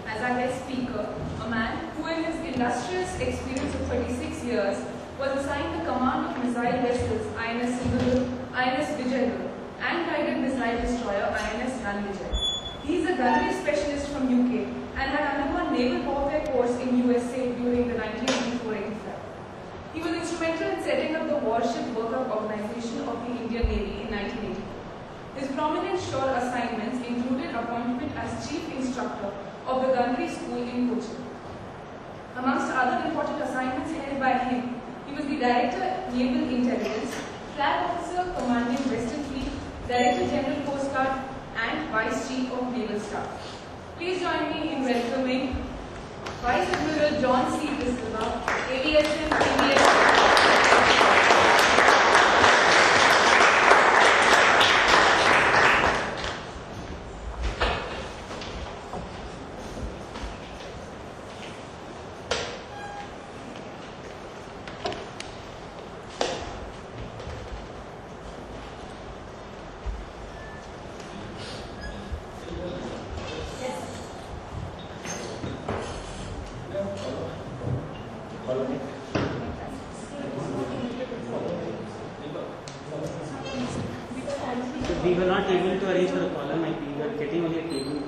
as our guest speaker, a man who in his illustrious experience of 36 years was assigned the command of missile vessels INS Silva, INS Vijayanagar, and guided missile destroyer INS Ranvijay. He is a gunnery specialist from UK and had undergone naval warfare course in USA during the 1984-85. He was instrumental in setting up the Warship Workup Organization of the Indian Navy in 1980. His prominent shore assignments included appointment as chief instructor of the gunnery school in Cochin. Amongst other important assignments held by him, he was the Director Naval Intelligence, Flag Officer commanding Western Fleet, Director General Coast Guard, and Vice Chief of Naval Staff. Please join me in welcoming Vice Admiral John C. Silva, AVSM, AVSM. We were not able to arrange for a column IP, we were getting only a table.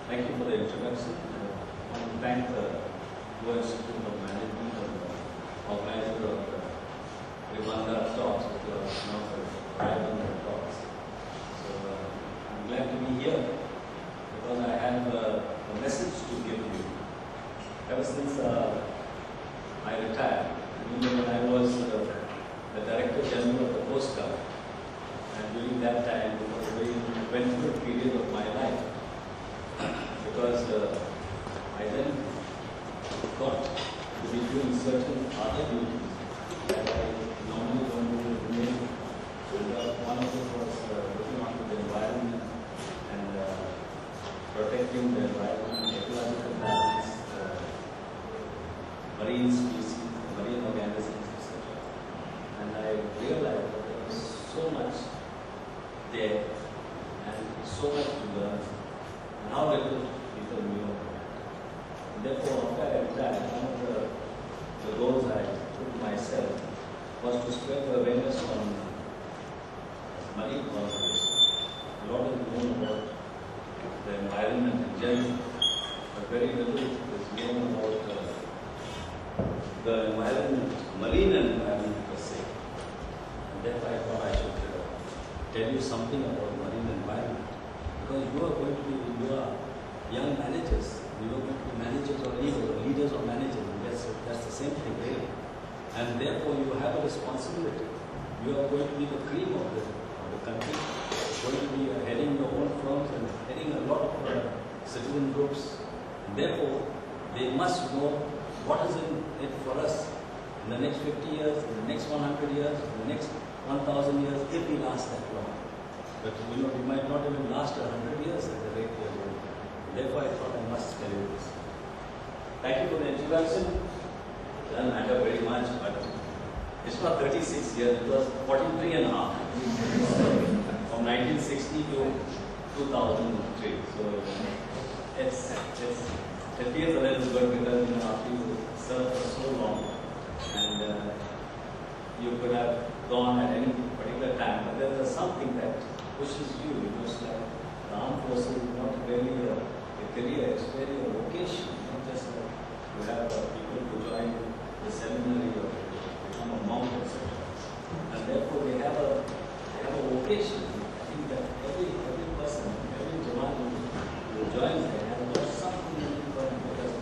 Thank you for the introduction. I want to thank the World Institute of Management and the organizer of the Rwanda talks, which were announced as Rwanda talks. So I'm glad to be here because I have a message to give you. Ever since I retired, even when I was the Director General of the Coast Guard, and during that time it was a very eventful period of my life because I then got to be doing certain other duties that I normally don't do in the Navy. One of them was looking after the environment and protecting the environment, ecological balance, marine species, marine organisms, etc. And I realized that there was so much there and so much to learn, and how little people knew about it. And therefore, after I retired, one of the goals I took myself was to spread the awareness on marine conservation. A lot is known about the environment in general, but very little is known about the environment, marine environment per se. And therefore I thought I should tell you something about marine environment. Because you are going to be, you are young managers, you are going to be managers or leaders or managers. That's the same thing really. And therefore you have a responsibility. You are going to be the cream of the country. You're going to be heading your own firms and heading a lot of citizen groups. And therefore they must know what is in it for us in the next 50 years, in the next 100 years, in the next 1,000 years, if we last that long. But we might not even last 100 years at the rate we are going. Therefore, I thought I must tell you this. Thank you for the introduction. It doesn't matter very much, but it's not 36 years, it was 43 and a half. From 1960 to 2003. So it feels a little good because after you served for so long and you could have gone at any particular time, but there is something that pushes you. It's like the armed forces is not really a career, it's really a vocation, not just you have people who join the seminary or become a monk, etc. And therefore they have a vocation. I think that every person, every Jawan who joins there has got something in common because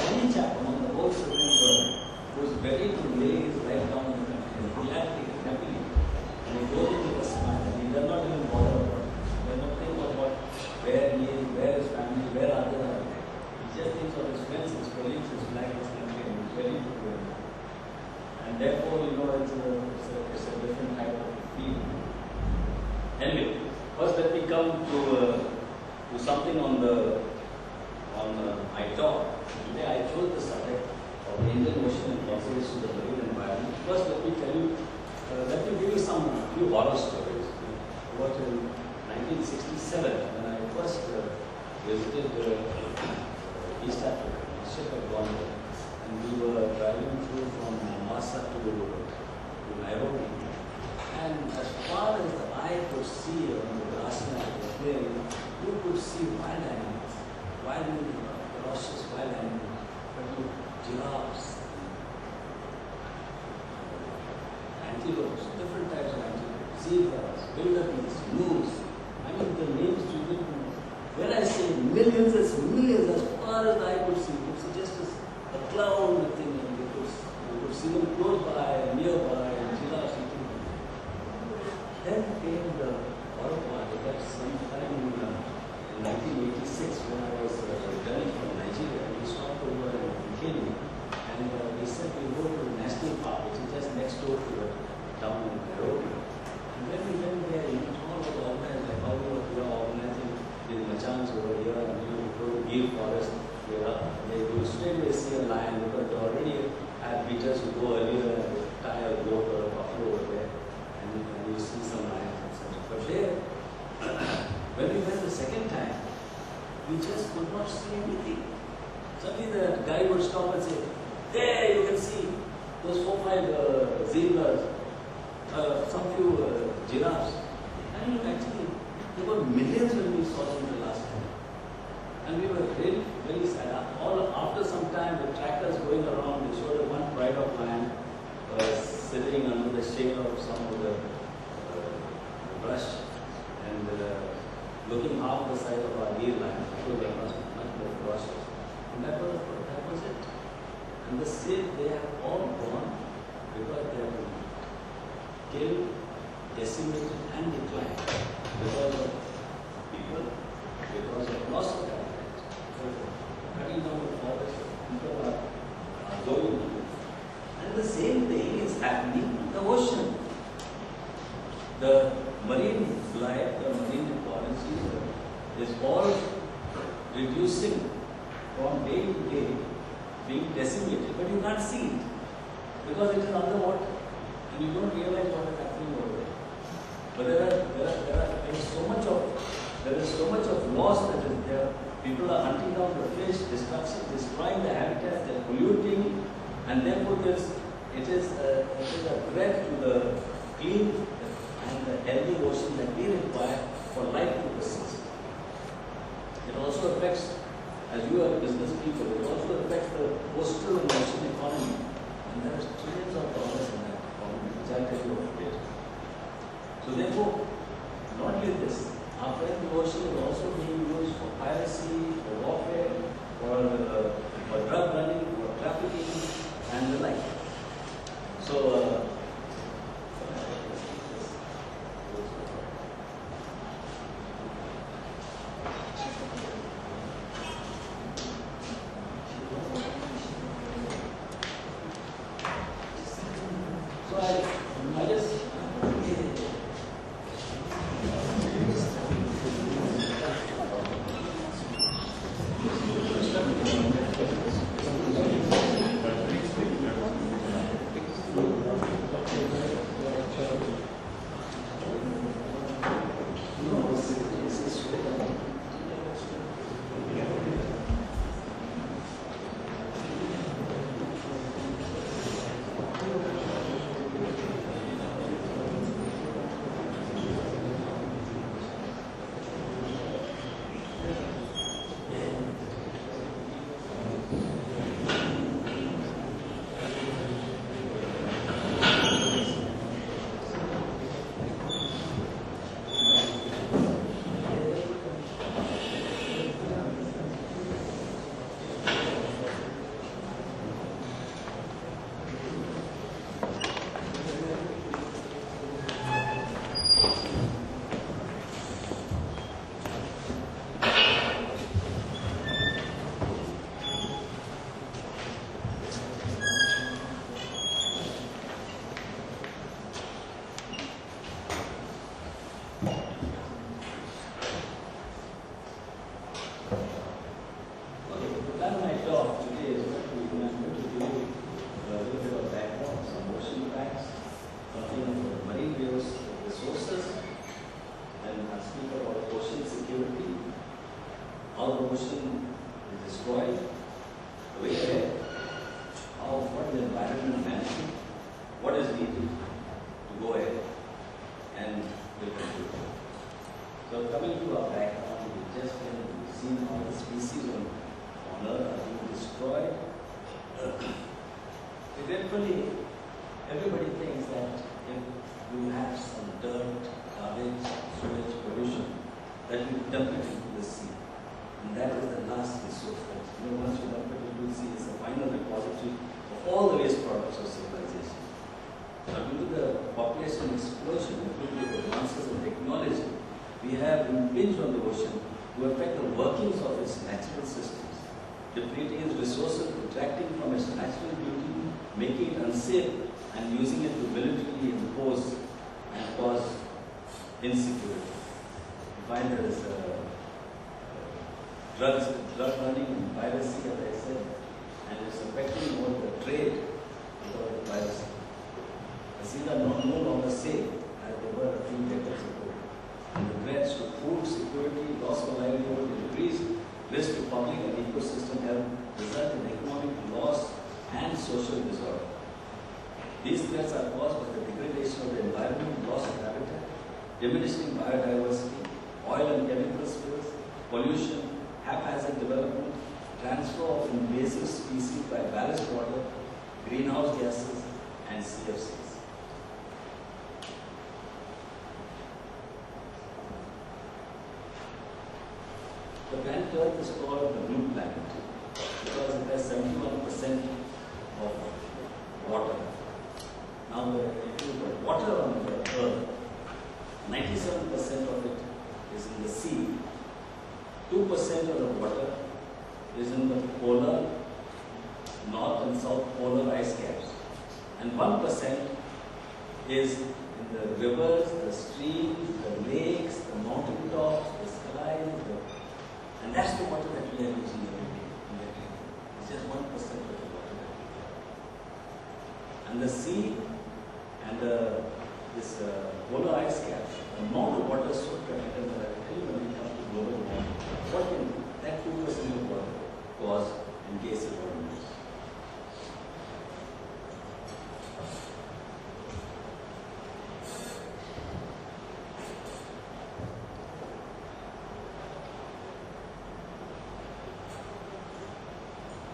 any chap among the whole civilian world who is ready to lay his life down in the country and gladly, happily, and he goes into the smile and he does not even bother about it. He does not think about where he is, where his family, where others are. He just thinks of his friends, his colleagues, his flag, his country, and he's ready to do it. And therefore, it's a different type of feeling. Anyway, first let me come to something on my talk. Today I chose the subject of the Indian Ocean and conservation of the marine environment. First let me tell you let me give you some few horror stories. It was in 1967 when I first visited East Africa. My ship had gone there, and we were driving through from Mombasa to Nairobi. And as far as the eye could see on the grassland of the plain, you could see wild animals, ferocious wild animals, giraffes, antelopes, different types of antelopes, zebras, wildebeest, moose. I mean, the names you didn't know. When I say millions, it's millions as far as the eye could see. It's just a cloud thing, and you could see them close by, nearby, and giraffes eating. Then came the horror part. That's sometime in 1986 when I was returning from Nigeria. We stopped over in Kenya, and we said we go to the national park, which is just next door to the town in Nairobi. And when we went there, it all was organized like how we were organizing with machans over here, and we would go to GIM forest. They would straight away see a lion because they already had beaters who go earlier and tie a goat or a buffalo over there, and you see some lions, etc. But there, when we went the second time, we just could not see anything. Suddenly the guy would stop and say, "There, you can see those 4-5 zebras, some few giraffes." And actually, there were millions when we saw them the last time. And we were really very sad. After some time, the trackers going around, they showed one pride of lion sitting under the shade of some of the brush and looking half the size of our deer lion. So they were much more ferocious. And that was it. And the same, they have all gone because they have been killed, decimated, and declined because of people, because of loss of habitat, cutting down the forest, people are going to it. And the same thing is happening in the ocean. The marine life, the marine ecology is all reducing from day to day, being decimated, but you can't see it because it is underwater and you don't realize what is happening over there. But there is so much of loss that is there. People are hunting down the fish, destruction, destroying the habitat, they're polluting, and therefore it is a threat to the clean and the healthy ocean that we require for life to persist. It also affects, as you are business people, it also affects the coastal and ocean economy. And there are trillions of dollars in that economy, which I'll tell you about later. So therefore, not only this, our friend the ocean is also being used for piracy, for warfare, for drug running, for trafficking, and the like. So, I just we have impinged on the ocean to affect the workings of its natural systems, depleting its resources, detracting from its natural beauty, making it unsafe, and using it to militarily impose and cause insecurity. You find there is drug running and piracy, as I said, and it's affecting all the trade because of piracy. These are no longer safe as they were a few decades ago. And the threats to food security, loss of livelihood, increased risk to public and ecosystem health result in economic loss and social disorder. These threats are caused by the degradation of the environment, loss of habitat, diminishing biodiversity, oil and chemical spills, pollution, haphazard development, transfer of invasive species by ballast water, greenhouse gases, and CFCs. The planet Earth is called the blue planet because it has 71% of water. Now, if you put water on the Earth, 97% of it is in the sea, 2% of the water is in the polar, north and south polar ice caps, and 1% is in the rivers, the streams, the lakes, the mountain tops, the skies, and that's the water that we are using every day. It's just 1% of the water that we have. And the sea and this polar ice caps, the amount of water is so tremendous that I tell you when it comes to global warming, what can that 2% of water cause in case it warms?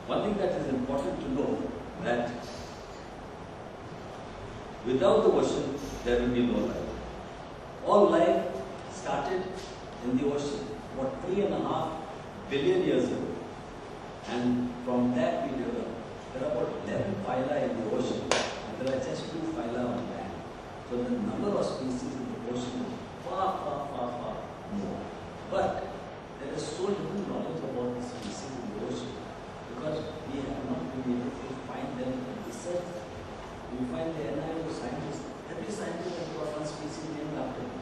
One thing that is important to know that without the ocean, there will be no life. All life started in the ocean, about 3.5 billion years ago. And from that we developed. There are about 11 phyla in the ocean, and there are just 2 phyla on land. So the number of species in the ocean is far, far, far, far more. But there is so little knowledge about the species in the ocean because we have not been able to find them in research. We find the NIO scientists, every scientist has got one species named after him.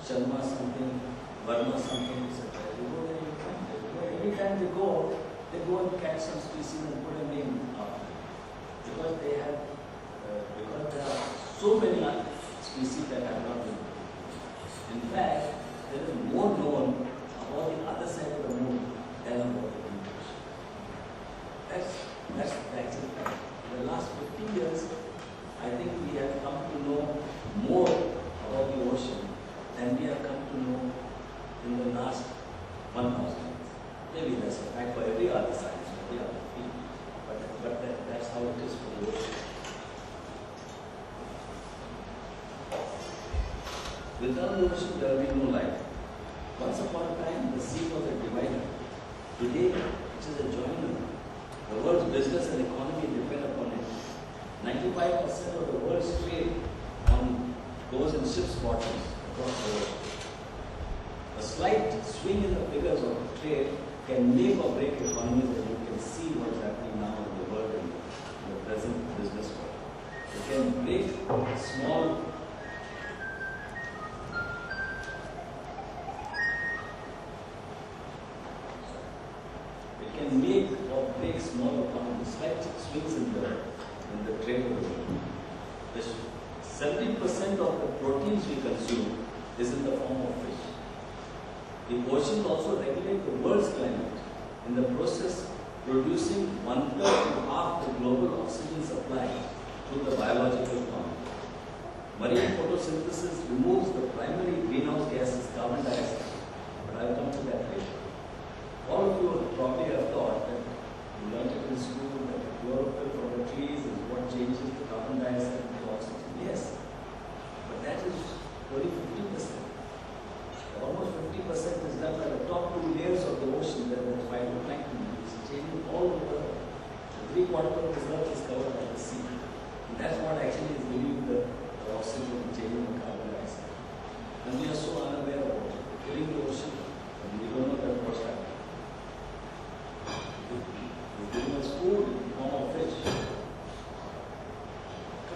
Sharma something, Verma something, etc. You go there, you find it. Every time they go and catch some species and put a name after it. Because they have, because there are so many species that have not been. In fact, there is more known about the other side of the moon than about the Indian Ocean. That's the actual fact. In the last 50 years, I think we have come to know more about the ocean than we have come to know in the last 1,000 years. Maybe that's a fact for every other science, every other field, but that's how it is for the ocean. Without the ocean, there will be no life. Once upon a time, the sea was a divider. Today, it is a joiner. The world's business and economy depend upon it. 95% of the world's trade goes in ships' bottoms across the world. A slight swing in the figures of trade can make or break economies, and you can see what's happening now in the world and in the present business world. It can break small small economies, slight swings in the trade of the world. 70% of the proteins we consume is in the form of fish. The oceans also regulate the world's climate, in the process producing 1/3 to half the global oxygen supply through the biological economy. Marine photosynthesis removes the primary greenhouse gases, carbon dioxide, but I will come to that later. All of you probably have thought that you learned it in school that the chlorophyll from the trees is what changes the carbon dioxide into oxygen. Yes, but that is only 50%. Almost 50% is done by the top 2 layers of the ocean, that is phytoplankton. It's changing all over. The 3/4 of the earth is covered by the sea. And that's what actually is giving the oxygen and changing the carbon dioxide. And we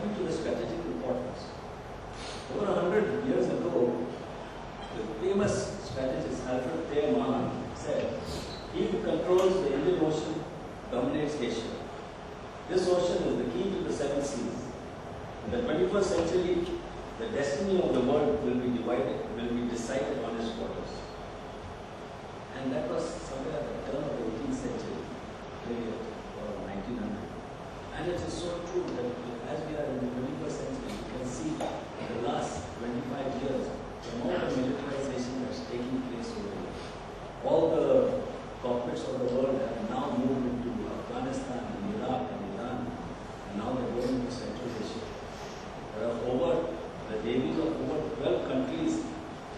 coming to the strategic importance. Over 100 years ago, the famous strategist Alfred said, "He who controls the Indian Ocean dominates Asia. This ocean is the key to the seven seas. In the 21st century, the destiny of the world will be decided on its waters." And that was somewhere at the turn of the 18th century, maybe or 1900. And it is so true that as we are in the 21st century, you can see in the last 25 years, the amount of militarization that's taking place over there. All the corporates of the world have now moved into Afghanistan and Iraq and Iran, and now they're going into Central Asia. There are the navies of over 12 countries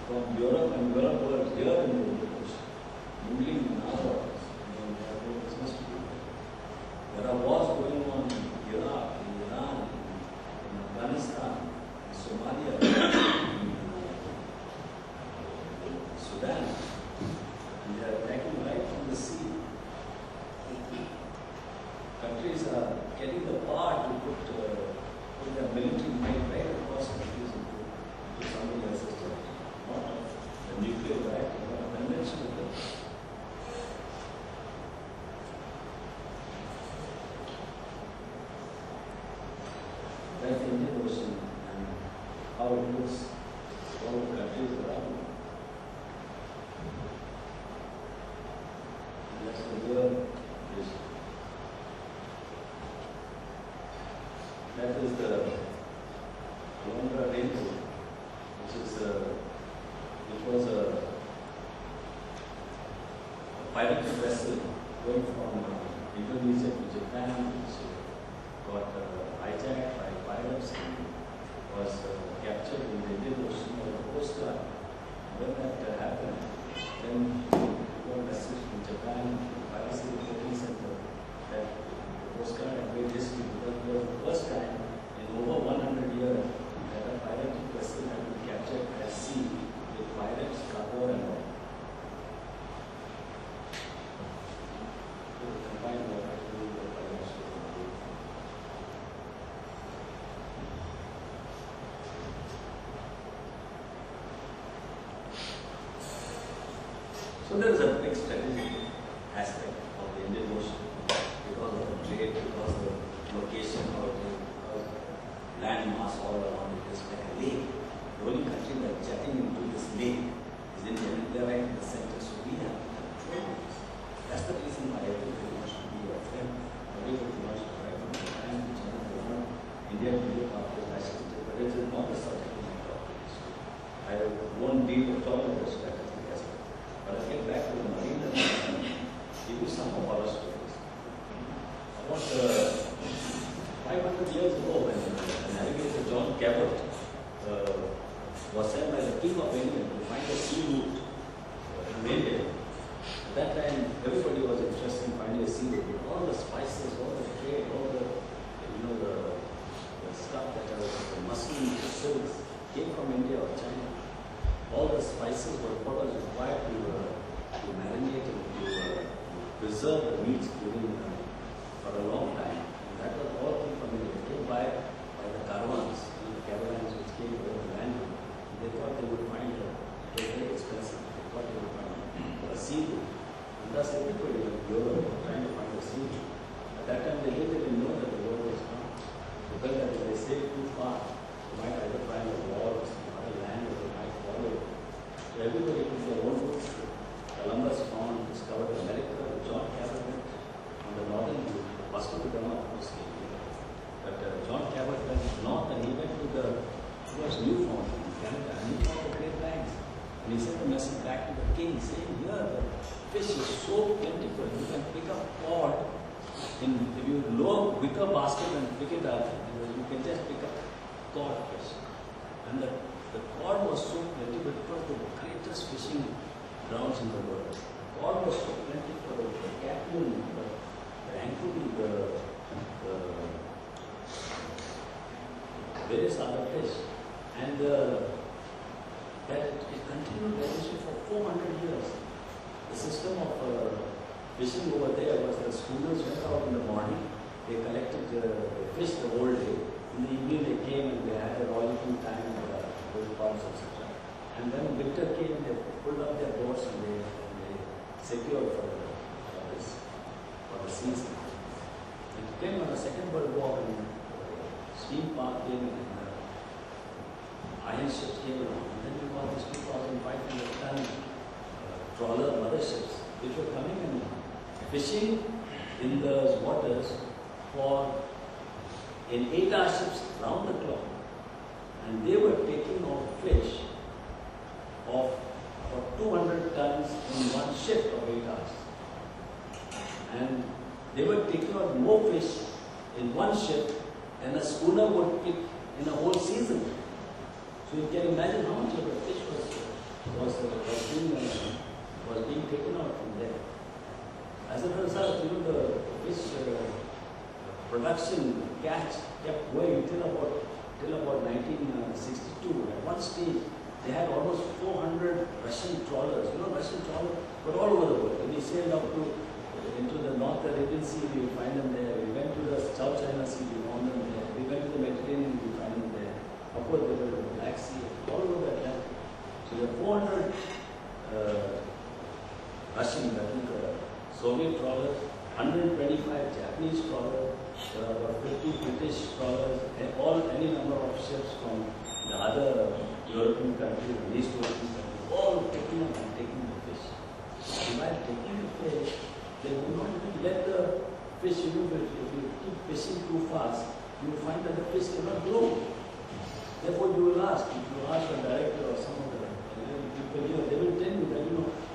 from Europe and Europe were here in the Indian Ocean, mingling in our waters. They have no business to do. There are wars going on in Iraq, in Iran, in Afghanistan, in Somalia, in Sudan. And they are attacking right from the sea. Countries are getting the power to put their military might right across countries into somebody else's territory. Not the nuclear reactor, but a conventional weapon. That's the Indian Ocean and how it looks all the countries around. And that's the real vision. That is the Londra Rainbow, which was a pirated vessel going from Indonesia to Japan, which got hijacked by pirates and was captured in the Indian Ocean by the Coast Guard. When that happened, then we got a message from Japan, the Piracy Reporting Center, that the Coast Guard had made history because it was the first time in over 100 years that a pirated vessel had been captured at sea with pirates, cargo and all. So there is a big strategic aspect of the Indian Ocean because of the trade, because of the location of the land mass all around it is like a lake. The only country that's jetting into this lake is India, and they're right in the center. So we have control of this. That's the reason why everybody wants to be a friend. Everybody wants to write from Japan to China. They want India to look after the national state, but it is not the subject of my talk. I won't deal at all with the strategic aspect. But I'll get back to the marine and give you some of our stories. About 500 years ago, when navigator John Cabot was sent by the King of England to find a sea route in India. At that time, everybody was interested in finding a sea route. All the spices, all the trade, all the stuff that was the muslin, the silks came from India or China. All the spices were what was required to marinate and to preserve the meats for a long time. And that was all came from India. It came by the caravans, the caravans which came over the land. They thought they would find it was very expensive. They thought they would find a sea route. And thus everybody in Europe was trying to find a sea route. At that time they didn't know that the world was gone. They felt that if they sailed too far, they might either find a wall or some other land or they might follow it. So everybody took their own route. Columbus discovered America. John Cabot went on the northern route. Vasco da Gama, of course, came here. But John Cabot went north and he went towards Newfoundland in Canada and he found the Great Banks. And he sent a message back to the king saying, here the fish is so plentiful, you can pick up cod. If you load wicker basket and pick it up, you can just pick up cod fish. And the cod was so plentiful, it was the greatest fishing grounds in the world. Cod was so plentiful, the catfish, the anchovy, the various other fish. And that it continued for 400 years. The system of fishing over there was that schooners went out in the morning, they collected the fish the whole day. In the evening in, iron ships came along. And then you got these 2,500 ton trawler motherships which were coming and fishing in those waters for in 8-hour ships round the clock. And they were taking off fish of about 200 tons in one shift of 8 hours. And they were taking out more fish in one shift than a schooner would pick in a whole season. So you can imagine how much of the fish was being taken out from there. As a result, the fish production catch kept going till about 1962. At one stage, they had almost 400 Russian trawlers. Russian trawlers were all over the world. When we sailed up into the North Arabian Sea, we find them there. We went to the South China Sea, we found them there. We went to the Mediterranean, we find them there. Upward, they were the Black Sea, all over the Atlantic. So there are 400 Russian, Soviet trawlers, 125 Japanese trawlers, there are about 50 British trawlers, and any number of ships from the other European countries, and East European countries, all picking up and taking the fish. And while taking the fish, they will not even let the fish, if you keep fishing too fast, you will find that the fish cannot grow. Therefore, you will ask, if you ask the director or some of the people here, they will tell you that,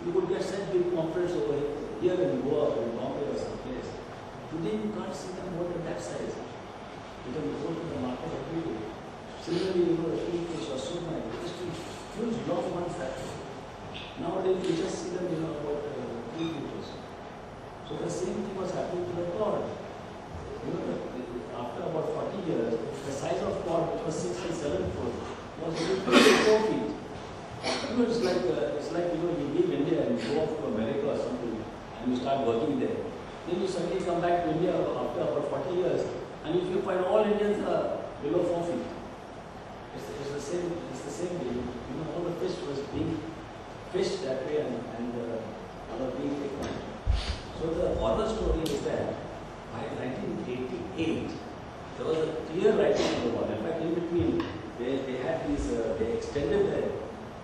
you could get sent big conference over here in Goa or in Bombay or someplace. Today, you can't see them more than that size. You can go to the market every day. Similarly, the kingfish or suma, huge long ones that way. Nowadays, you just see them, about 3 meters. So the same thing was happening to the cod. After about 40 years, the size of cod, which was 6 and 7 foot, was only 4 feet. It's like you leave India and go off to America or something, and you start working there. Then you suddenly come back to India after about 40 years, and if you find all Indians are below 4 feet. It's the same way. All the fish was being fished that way and were being taken. So the horror story is that by 1988, there was a clear writing on the wall. In fact, in between, they had these, they extended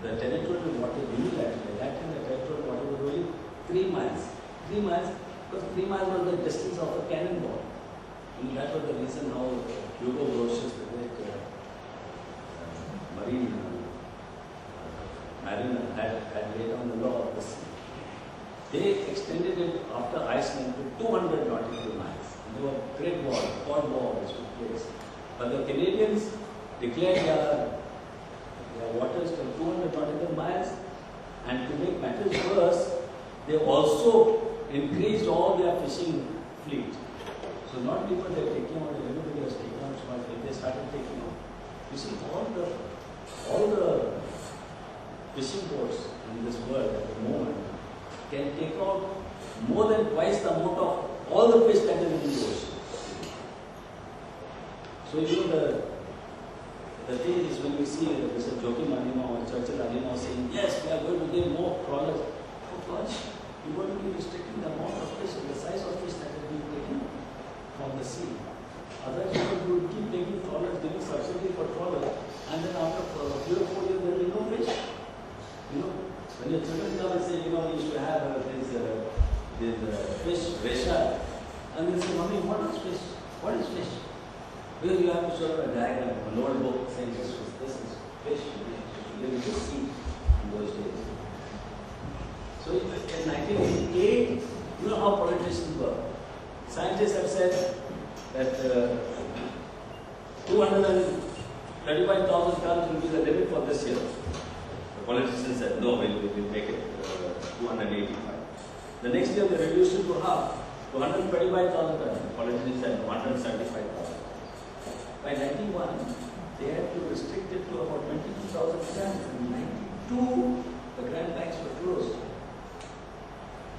the territorial water unilaterally. At that time, the territorial water was only 3 miles. 3 miles, because 3 miles was the distance of a cannonball. That was the reason how Hugo Grotius, the great mariner, had laid down the law of the sea. They extended it after Iceland to 200 nautical miles. And there were great wars, cod wars took place. But the Canadians declared their waters to 200 nautical miles, and to make matters worse, they also increased all their fishing fleet. So not only were they taking out, everybody was taking out small fleet, they started taking out. You see, all the fishing boats in this world at the moment can take out more than twice the amount of all the fish that is in the ocean. So the thing is, when we see Mr. Joachim Arima or Churchill Arima saying, yes, we are going to get more trawlers. Oh gosh, you are going to be restricting the amount of fish and the size of fish that is being taken from the sea. Otherwise, you would keep taking trawlers, giving subsidy for trawlers, and then after 3 or 4 years, there will be no fish. When your children come and say, you should have this fish resha, and they say, Mommy, what is fish? What is fish? Well, you have to show them a diagram, a notebook saying this is fish. You will just see in those days. So in 1988, you know how politicians work. Scientists have said that 235,000 tons will be the limit for this year. The politicians said, no, we'll make it 285. The next year they reduced it to half, to 125,000 tons. The politicians said 175,000. By 91, they had to restrict it to about 22,000 tons. In 92, the Grand Banks were closed.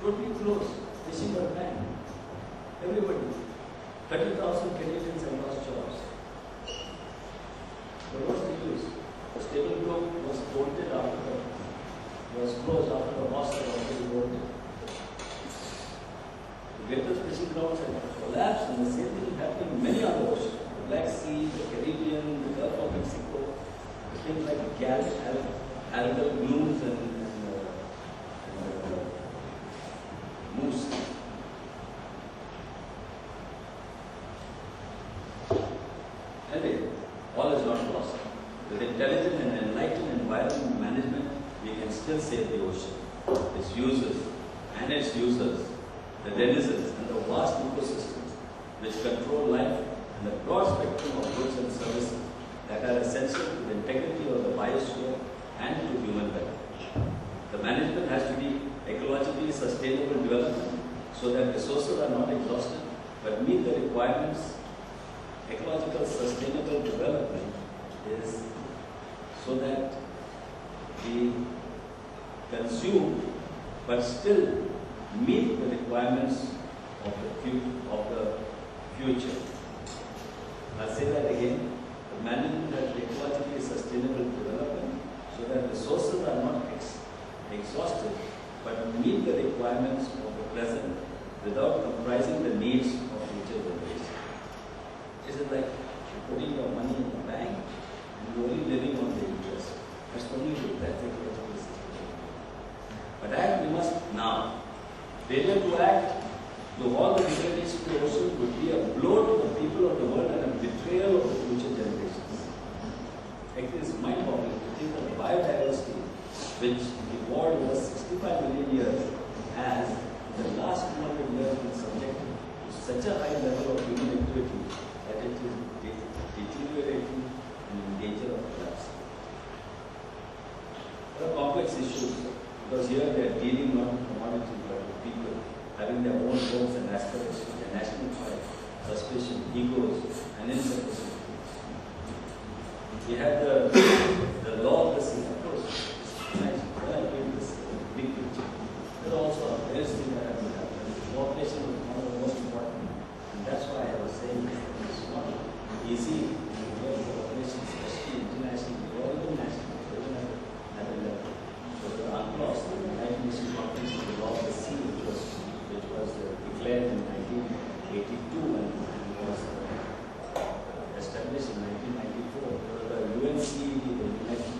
Totally closed. Fishing was banned. Everybody. 30,000 Canadians have lost jobs. But what's the use? The stable group was bolted was closed after the loss had already bolted. The greatest fishing grounds had collapsed, and the same thing is happening in many other oceans. The Black Sea, the Caribbean, the all is not lost. With intelligent and enlightened environment management, we can still save the ocean, its users and its users, the denizens and the vast ecosystems which control life and the broad spectrum of goods and services that are essential to the integrity of the biosphere and to human life. The management has to be ecologically sustainable development so that resources are not exhausted but meet the requirements. Ecological sustainable development is so that we consume but still meet the requirements of the future. I'll say that again. The management has ecologically sustainable development so that resources are not exhausted but meet the requirements of the present without comprising the needs of future generations. Is it like putting your money in the bank and you're only living on the interest? That's only that's ecological sustainability. But we must now. Failure to act to all the degradation of the ocean would be a blow to the people of the world and a betrayal of the future generations. Actually, it's mind-boggling to think that the biodiversity, which evolved over 65 million years, has in the last 200 years been subjected to such a high level of human activity that it is deteriorating and in danger of collapse. There are complex issues because here they are dealing not with commodities but with people having their own hopes and aspirations, their national pride, suspicion, egos, and insufficiency. We have the law of the sea. Of course, it's nice. When I read this big picture, there are also various things that have been happening. Cooperation is one of the most important, and that's why I was saying it's not easy to get cooperation, especially internationally or even nationally, even at a level. So the UNCLOS, the United Nations Conference on the Law of the Sea, which was declared in 1982 and was established in 1994. The UNCED, the United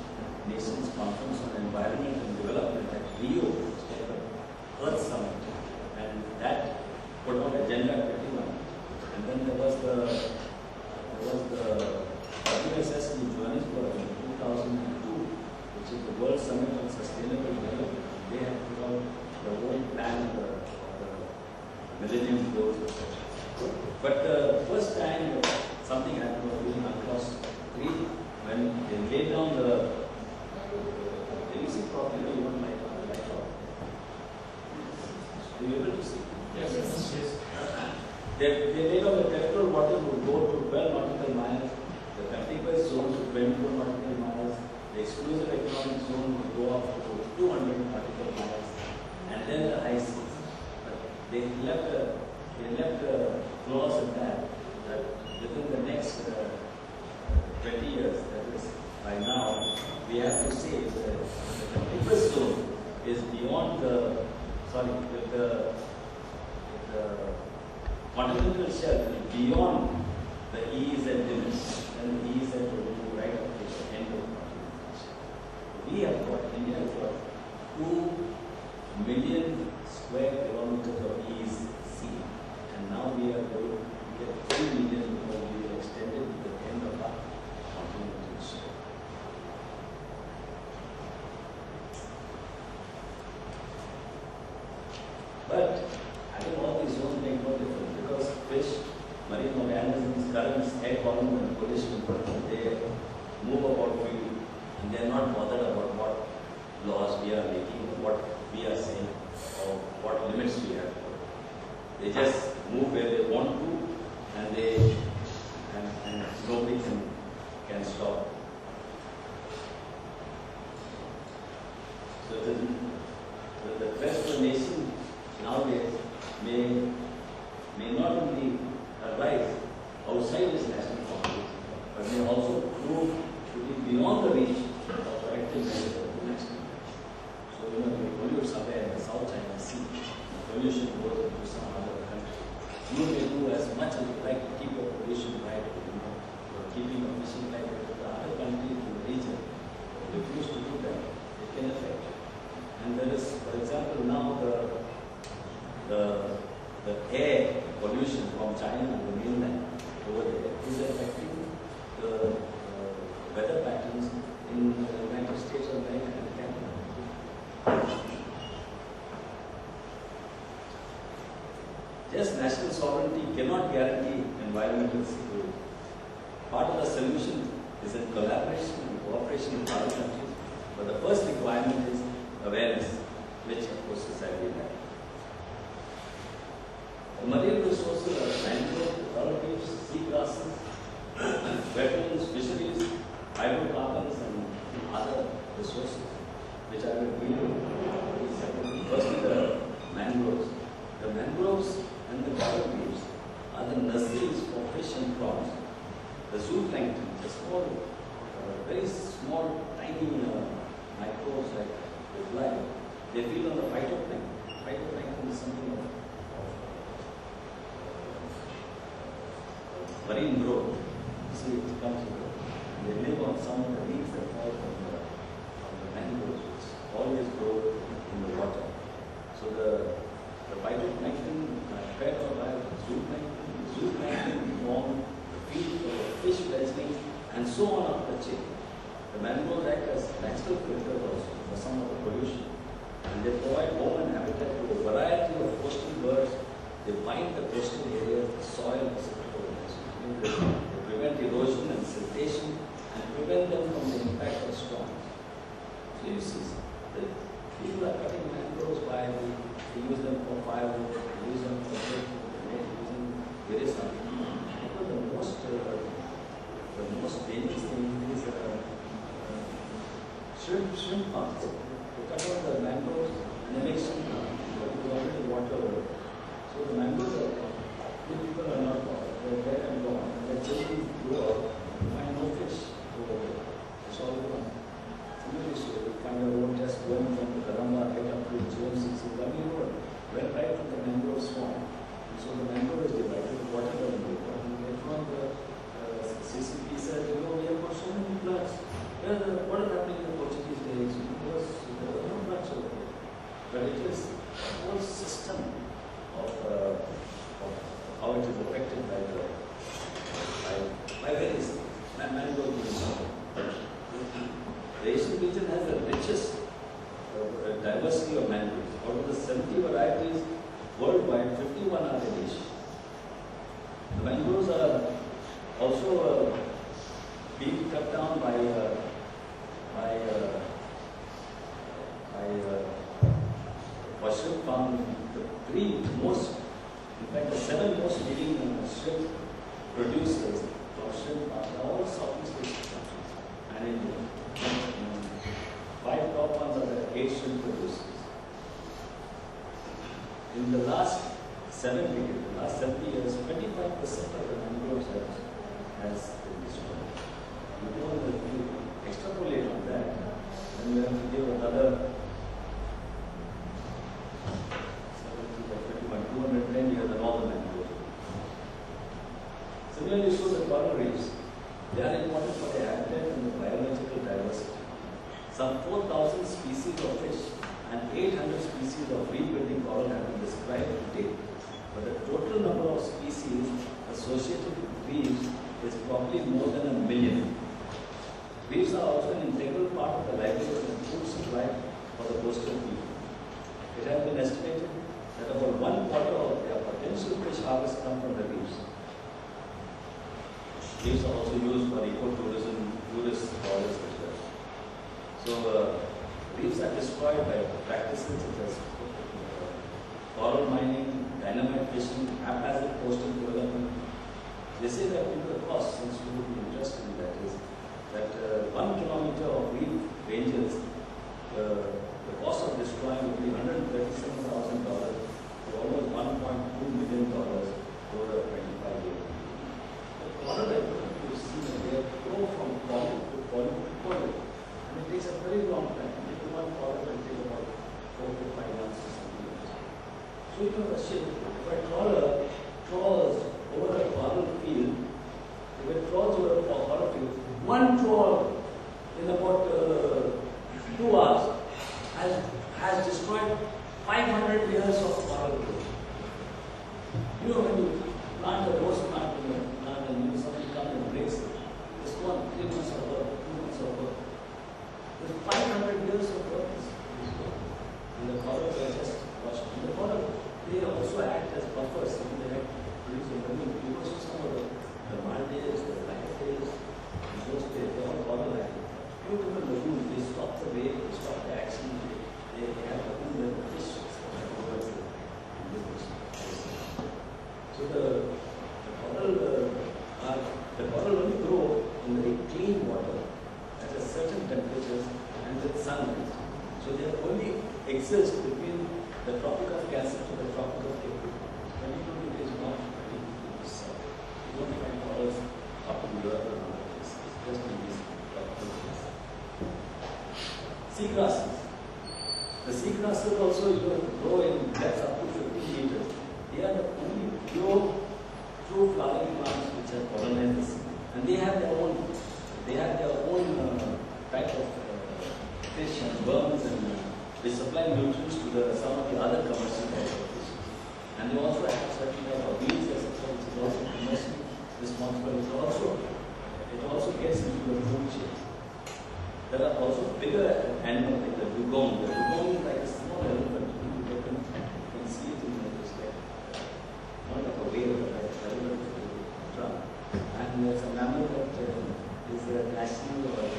Nations Conference on Environment and Development at Rio, which was the Earth Summit, and that put on Agenda 21. And then there was the WSS in Johannesburg in 2002, which is the World Summit on Sustainable Development. They have put out the whole plan of the Millennium Goals, etc. But the first time something happened was during UNCLOS 3, when they laid down the basic problem. You don't like off. Are you able to see? Yes. They laid down the territorial waters would go to 12 nautical miles, the contiguous zone to 24 nautical miles, the exclusive economic zone would go up to 200 nautical miles, and then the high seas. But they left a clause in that within the next 20 years, that is by now, we have to say the contiguous zone is beyond the continental shelf is beyond the EEZ limits, and the EEZ will go right up to the end of the continental shelf. We have got, India has got 2 million square kilometers of EEZ, and now we are going to get 3 million because we are extended to the end of our continental shelf. But I think all these zones make no difference because fish, marine organisms, currents, air column and pollution, they move about freely and they are not bothered about what laws we are making, what we are saying, or what limits we have. They just move where they want to, and nobody can stop. So the threat to the nation nowadays may not only arise outside this national boundary, but may also prove to be beyond the reach of corrective measures of the national boundary. So we pollute somewhere in the South China Sea, pollution goes into some other country. You may do as much as you like to keep your pollution right, you're keeping your fishing right, but the other countries in the region refuse to do that. It can affect. And there is, for example, now the air pollution from China and the mainland over there is affecting the just national sovereignty cannot guarantee environmental security. Part of the solution is in collaboration and cooperation with other countries, but the first requirement is awareness, which of course society has. The marine resources are mangrove, coral reefs, seagrasses, wetlands, fisheries, hydrocarbons, and other resources, which I will deal with. Firstly, the mangroves. The mangroves and the coral reefs are the nurseries for fish and prawns. The zooplankton, the small, very small, tiny microbes like the fly, they feed on the phytoplankton. Phytoplankton is something of marine growth. See, it comes here. They live on some of the leaves that fall from the mangroves, which always grow in the water. So the phytoplankton fed by the zooplankton form the feed for the fish fledglings and so on up the chain. The mangroves act as natural filters also for some of the pollution, and they provide home and habitat to a variety of coastal birds. They bind the coastal areas, the soil, they prevent erosion and siltation and prevent them from the impact of storms. So you see, the people are cutting mangroves by they use them for firewood, they use them for wood, they using various things. The most dangerous thing is shrimp farms. They cut out the mangroves and they make shrimp farms. They already water. So the mangroves are, people are not, they're dead and gone. Their children grow up and find no fish. So it's all gone. Similarly, so we find a road just going from the Karamba right up to GM6 road, went right from the mangrove swamp. So the mangrove is divided, water doesn't go. And later on the CCP said, we have got so many floods. What is happening in the Portuguese days? Because there were no floods over there. But it is a whole system of how it is affected by various mangrove regions. The Asian region has the richest diversity of mangroves. Out of the 70 varieties worldwide, 51 are in Asia. The mangroves are also being cut down by shrimp farming. The three most, in fact, the 7 most leading shrimp producers of shrimp farms are all Southeast Asian countries and India. 5 top ones are the 8 shrimp producers. In the last 7 decades, the last 70 years, 25% of the mangroves has been destroyed. If you extrapolate on that, then we have to give another 210 years and all the mangroves. Similarly, so the coral reefs, they are important for their habitat and the biological diversity. Some 4,000 species of fish and 800 species of reef-building coral have been described to date. But the total number of species associated with reefs is probably more than 1 million. Reefs are also an integral part of the livelihood and food supply for the coastal people. It has been estimated that about 1/4 of their potential fish harvest come from the reefs. Reefs are also used for ecotourism, tourist tours as well. So reefs are destroyed by practices such as coral mining, dynamite fishing, haphazard coastal development. They say that in the cost, since you would be interested in that, is that 1 kilometer of reef ranges, the cost of destroying would be $137,000 to almost $1.2 million over a 25-year period. The coral, you see that they grow from polyp to polyp to polyp, and it takes a very long time. If one polyp will take about 4 to 5 months or something like that. So you know the ship, if a trawler trawls over a coral field, if it trawls over a coral field, one trawl in about 2 hours has destroyed 500 years of coral growth. You know, when you plant a rose plant in a plant and somebody comes and breaks it, it's gone 3 months of work, 2 months of work. There's 500 years of work and the corals are just washed. And the coral, they also act as buffers. drinking water at a certain temperatures and with sunlight. So they only exist between the Tropic of Cancer to the Tropic of Capricorn. 22 degrees north, 22 degrees south. You don't find corals up in Europe or other places. It's just in these tropical places. Seagrasses. The seagrasses also grow in depth up to 50 meters. They are the only pure, true flowering plants which have colonized the sea. And they have their own type of fish and worms, and they supply nutrients to some of the other commercial type of fish. And they also have certain type of weeds, etc., which is also commercially responsible. It also gets into the food chain. There are also bigger animals like the dugong. The dugong is like a small elephant. You can see it in the like not like a whale, but like an elephant drum. And there's a mammal that is a national or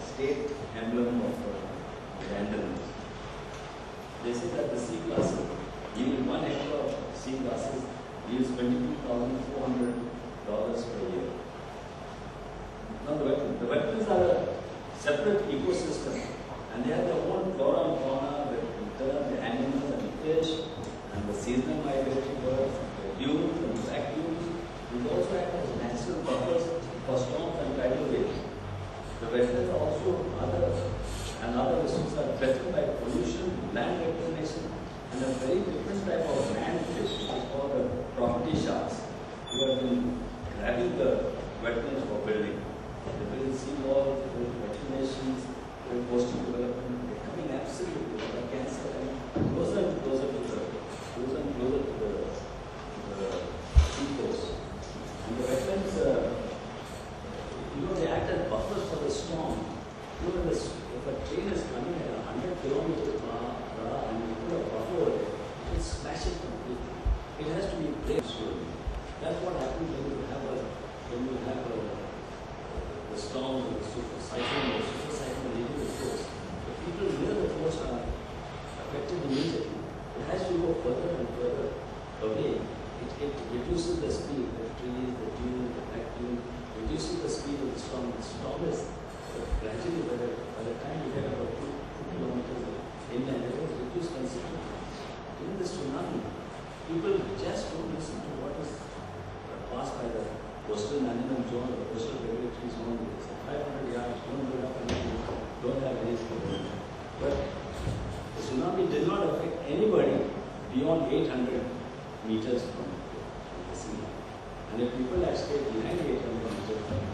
state emblem of the Andalusians. They say that the sea grasses, even 1 hectare of sea grasses yields $22,400 per year. Now the wetlands are a separate ecosystem, and they have their own flora and fauna, the animals and fish, and the seasonal migratory birds, the dunes and black dunes. These also act as natural buffers for storms and tidal waves. The wetlands are also other resources are threatened by pollution, land reclamation, and a very different type of land fish, which is called the property sharks, who have been grabbing the wetlands for building. They build seawalls, they build reclamations, they build coastal development. They're coming absolutely like cancer and closer and closer to the sea coast. And the wetlands, they act as buffers for the storm. If a train is coming at 100 kilometers per hour and you put a buffer over it, it will smash it completely. It has to be braked slowly. That's what happens when you have the storms or the super cyclone leading the coast. The people near the coast are affected immediately. It has to go further and further away. It reduces the speed, the trees, the dunes, the black dunes, reduces the speed of the storm. The storm is gradually, by the time you get about 2 kilometers inland, it has reduced considerably. Even the tsunami, people just don't listen to what is passed by the coastal management zone or the coastal regulatory zone. It's 500 yards, don't go up and don't have any problem. But the tsunami did not affect anybody beyond 800 meters from the sea. And if people had stayed behind 800 meters,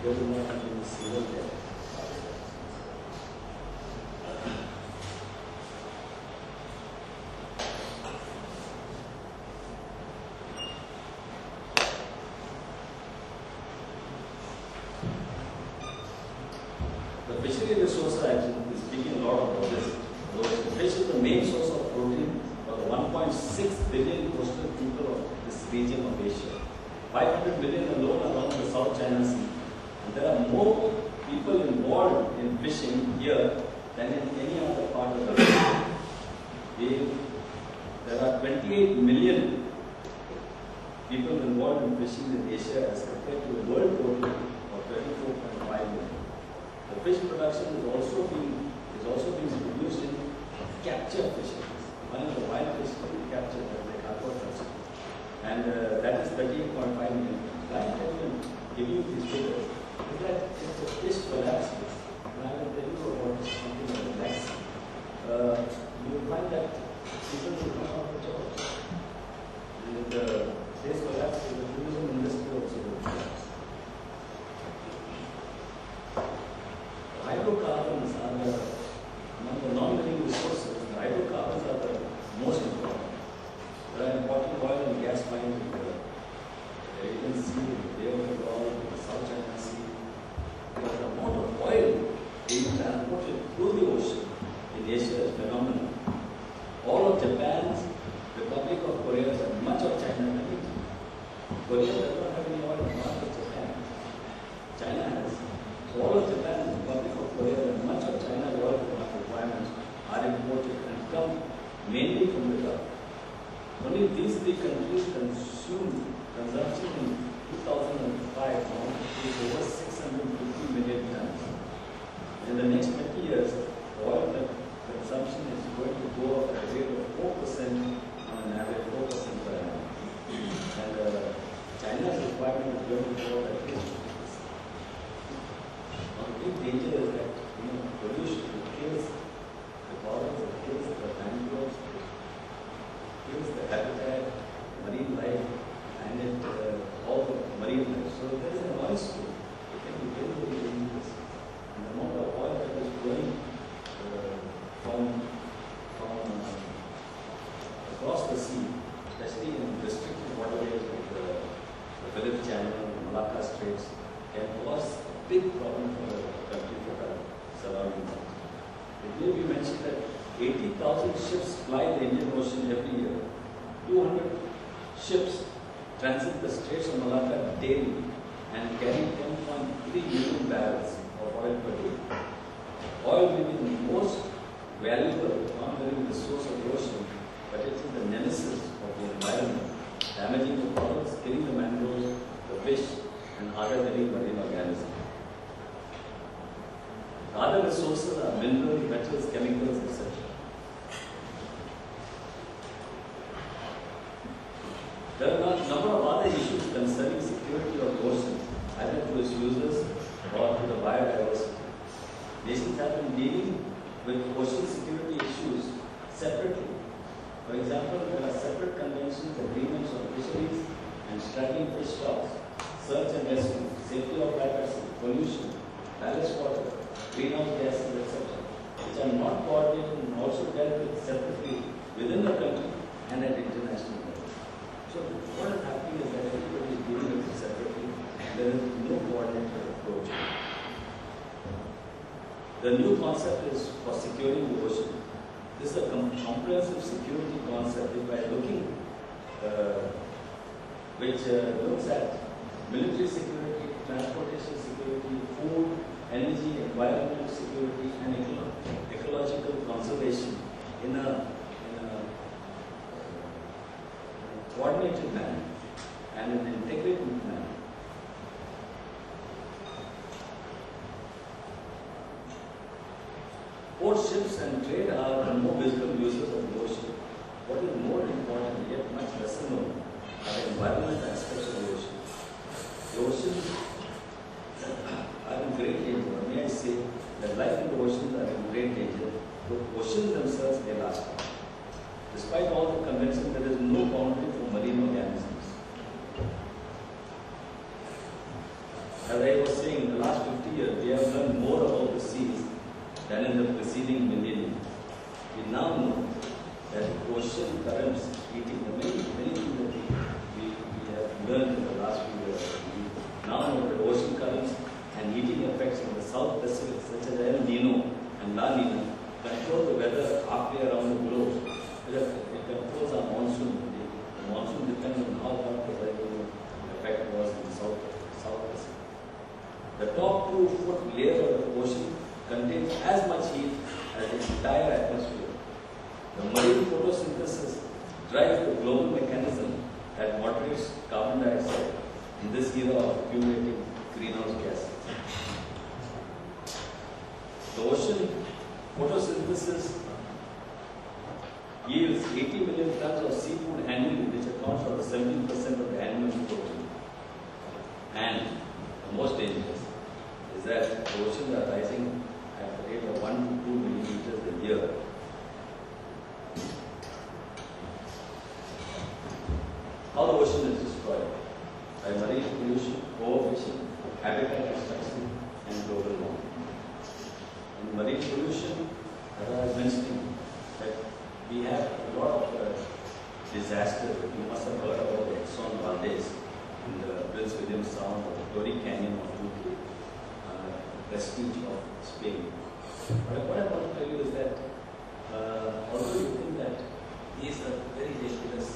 they would not have been single there. The fishery resource actually is speaking a lot about this. Fish is the main source of protein for the 1.6 billion coastal people of this region of Asia. 500 million alone along the South China Sea. And there are more people involved in fishing here than in any other part of the world. There are 28 million people involved in fishing in Asia as compared to a world total of 34.5 million. The fish production is also being produced in capture fisheries. One of the wild fish to be captured like aquaculture. And that is 38.5 million. Why I give you these figures? Is that if the fish collapses, and I will tell you about something like the next, you will find that people will come out of jobs. And if the fish collapses, the tourism industry also will collapse. Hydrocarbons are among the non-living resources. The hydrocarbons are the most important. There are important oil and gas mines in the you can see in the Bay of Bengal, the South China Sea. But the amount of oil being transported through the ocean in Asia is phenomenal. All of Japan's, Republic of Korea, and much of China. Korea does not have any oil, not Japan. China has. So all of Japan, Republic of Korea, and much of China's oil requirements are imported and come mainly from the Gulf. Only these three countries consumption in 2005 amounted to over 650 million problem for the countries that are surrounding us. It may be mentioned that 80,000 ships fly the Indian Ocean every year. 200 ships transit the Straits of Malacca daily and carry 10.3 million barrels of oil per day. Oil may be the most valuable non-marine resource of the ocean, but it is the nemesis of the environment, damaging the corals, killing the mangroves, the fish, and other living marine organisms. The other resources are minerals, metals, chemicals, etc. There are a number of other issues concerning security of the ocean, either to its users or to the biodiversity. Nations have been dealing with ocean security issues separately. For example, there are separate conventions, agreements on fisheries and striking fish stocks, search and rescue, safety of piracy, pollution, ballast water, greenhouse gases, etc., which are not coordinated and also dealt with separately within the country and at international level. So what is happening is that everybody is dealing with it separately and there is no coordinated approach. The new concept is for securing the ocean. This is a comprehensive security concept which looks at military security, transportation security, food, energy, environmental security, and ecological conservation in a coordinated manner and an integrated manner. Port ships and trade are the more visible users of the ocean. What is more important, yet much lesser known, are the environmental aspects of the ocean. The oceans are in great danger. May I say that life in the oceans are in great danger. The oceans themselves may last. Despite all the conventions, there is no boundary for marine organisms. As I was saying, in the last 50 years, we have learned more about the seas than in the preceding millennium. We now know that ocean currents heating, the many things that we have learned in the last few years. We now know that ocean currents and heating effects in the South Pacific, such as El Nino and La Nina, control the weather halfway around the globe. It controls our monsoon. The monsoon depends on how hot the weather effect was in the South Pacific. The top 2-foot layer of the ocean contains as much heat as the entire atmosphere. The marine photosynthesis drives the global mechanism that moderates carbon dioxide in this era of accumulating greenhouse gases. The ocean photosynthesis yields 80 million tons of seafood annually, which accounts for 17% of the animal protein. And the most dangerous is that the oceans are rising at the rate of 1 to 2 millimeters a year. How the ocean is destroyed? By marine pollution, overfishing, habitat destruction, and global warming. In marine pollution, as I was mentioning, that we have a lot of disasters. You must have heard about the Exxon Valdez in the Prince William Sound or the Torrey Canyon of UK, prestige of Spain. But what I want to tell you is that although you think that these are very dangerous,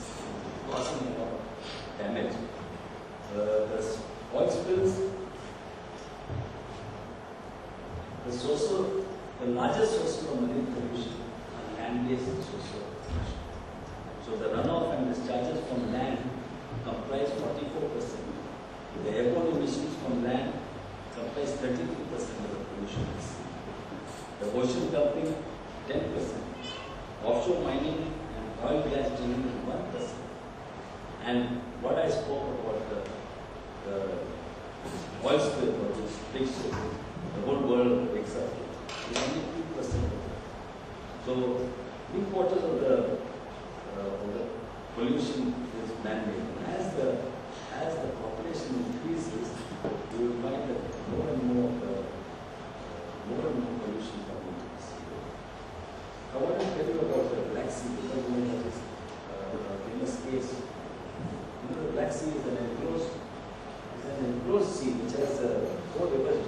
causing a lot of damage, the oil spills, the largest sources of marine pollution are land-based sources of pollution. So the runoff and discharges from land comprise 44%. The airborne emissions from land comprise 33% of the pollution. The ocean dumping 10%. Offshore mining and oil gas drilling is 1%. And what I spoke about the oil spill or this big spill, the whole world wakes up, is only 2% of it. So 3/4 of the pollution is man-made. As the population increases, you will find that more and more pollution coming into the sea. I want to tell you about the Black Sea because that is a famous case. The Black Sea is an enclosed sea which has 4 rivers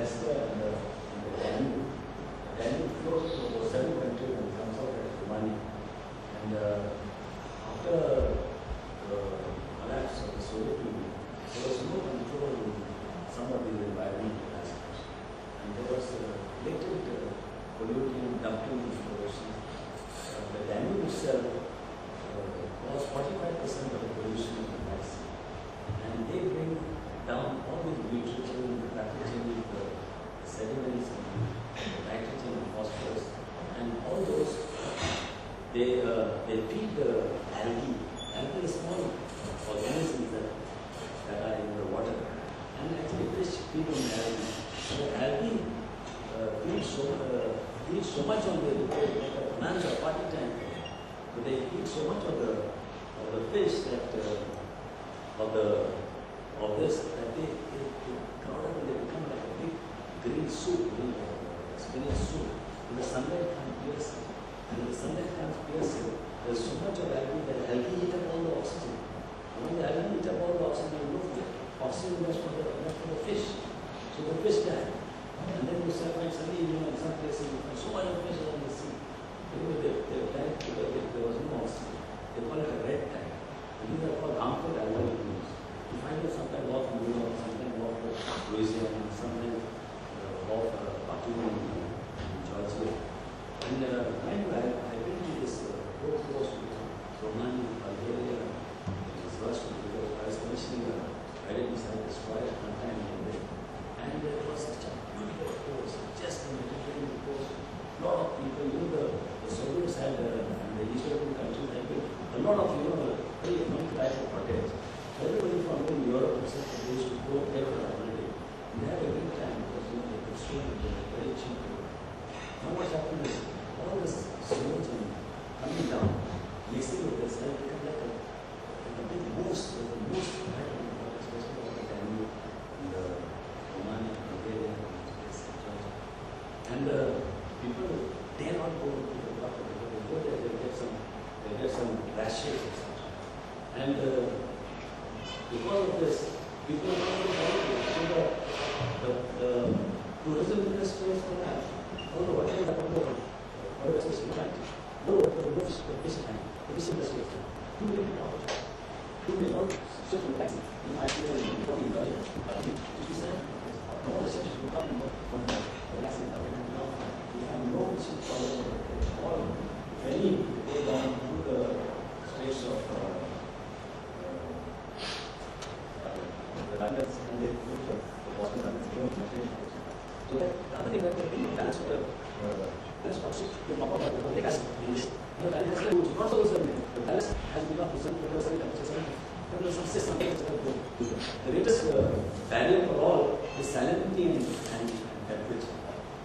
Leicester and the Danube. The Danube flows to about 7 countries and comes out at Romania. And after the collapse of the Soviet Union, there was no control in some of these environmental aspects. And there was blatant polluting, dumping into the ocean. The Danube itself was 45% of the pollution of the Black Sea. And they bring down all the nitrogen, the pathogen, the sediments, and the nitrogen and phosphorus, and all those, they feed the algae. Algae is small organisms that are in the water. And actually fish feed on algae. So algae feed so much on the plants are party time. So they feed so much of the fish that of this that they crowd up and they become like a big green soup, spinach soup. And the sunlight can't pierce it. And when the sunlight can't pierce it, there's so much of algae that algae eat up all the oxygen. And when the algae eat up all the oxygen, you know the oxygen left for the fish. So the fish die. And then you find suddenly, in some places, you find so much of fish on the sea. They died because there was no oxygen. They call it a red tide. And these are called harmful algal blooms. You find it sometimes off New York, sometimes off Louisiana, sometimes off Pakistan and Georgia. And I've been to this whole coast with Romania, Bulgaria, and Russia, because I was commissioning a identity site destroyer at one time in India. And it was such a beautiful coast, just in the Mediterranean coast. A lot of people, the Soviets had, and the East European countries had built a lot of, very economic type of hotels. Everybody from Europe, etc., they used to go there for a holiday. They had a good time because they could swim and they were very cheap. Now what's happened is all this sewage coming down, mixing with this, and become like a big moose, especially on the Danube, and the Romania, Bulgaria, and people dare not go to the water because they go there, they get some rashes, etc. And because of this, people are not able to the tourism industry is collapsed. Although what is happening, what is this right? No, the fish industry is $2 million. $2 million just from taxi. In my opinion, in you said, all the ships will come from the last thing that we have no ships all any go down through the straits of and they put the Boston and so that other thing that they really balance that's not the map of the legacy. The balance the balance has become there is some system. The greatest barrier for all is salinity and temperature.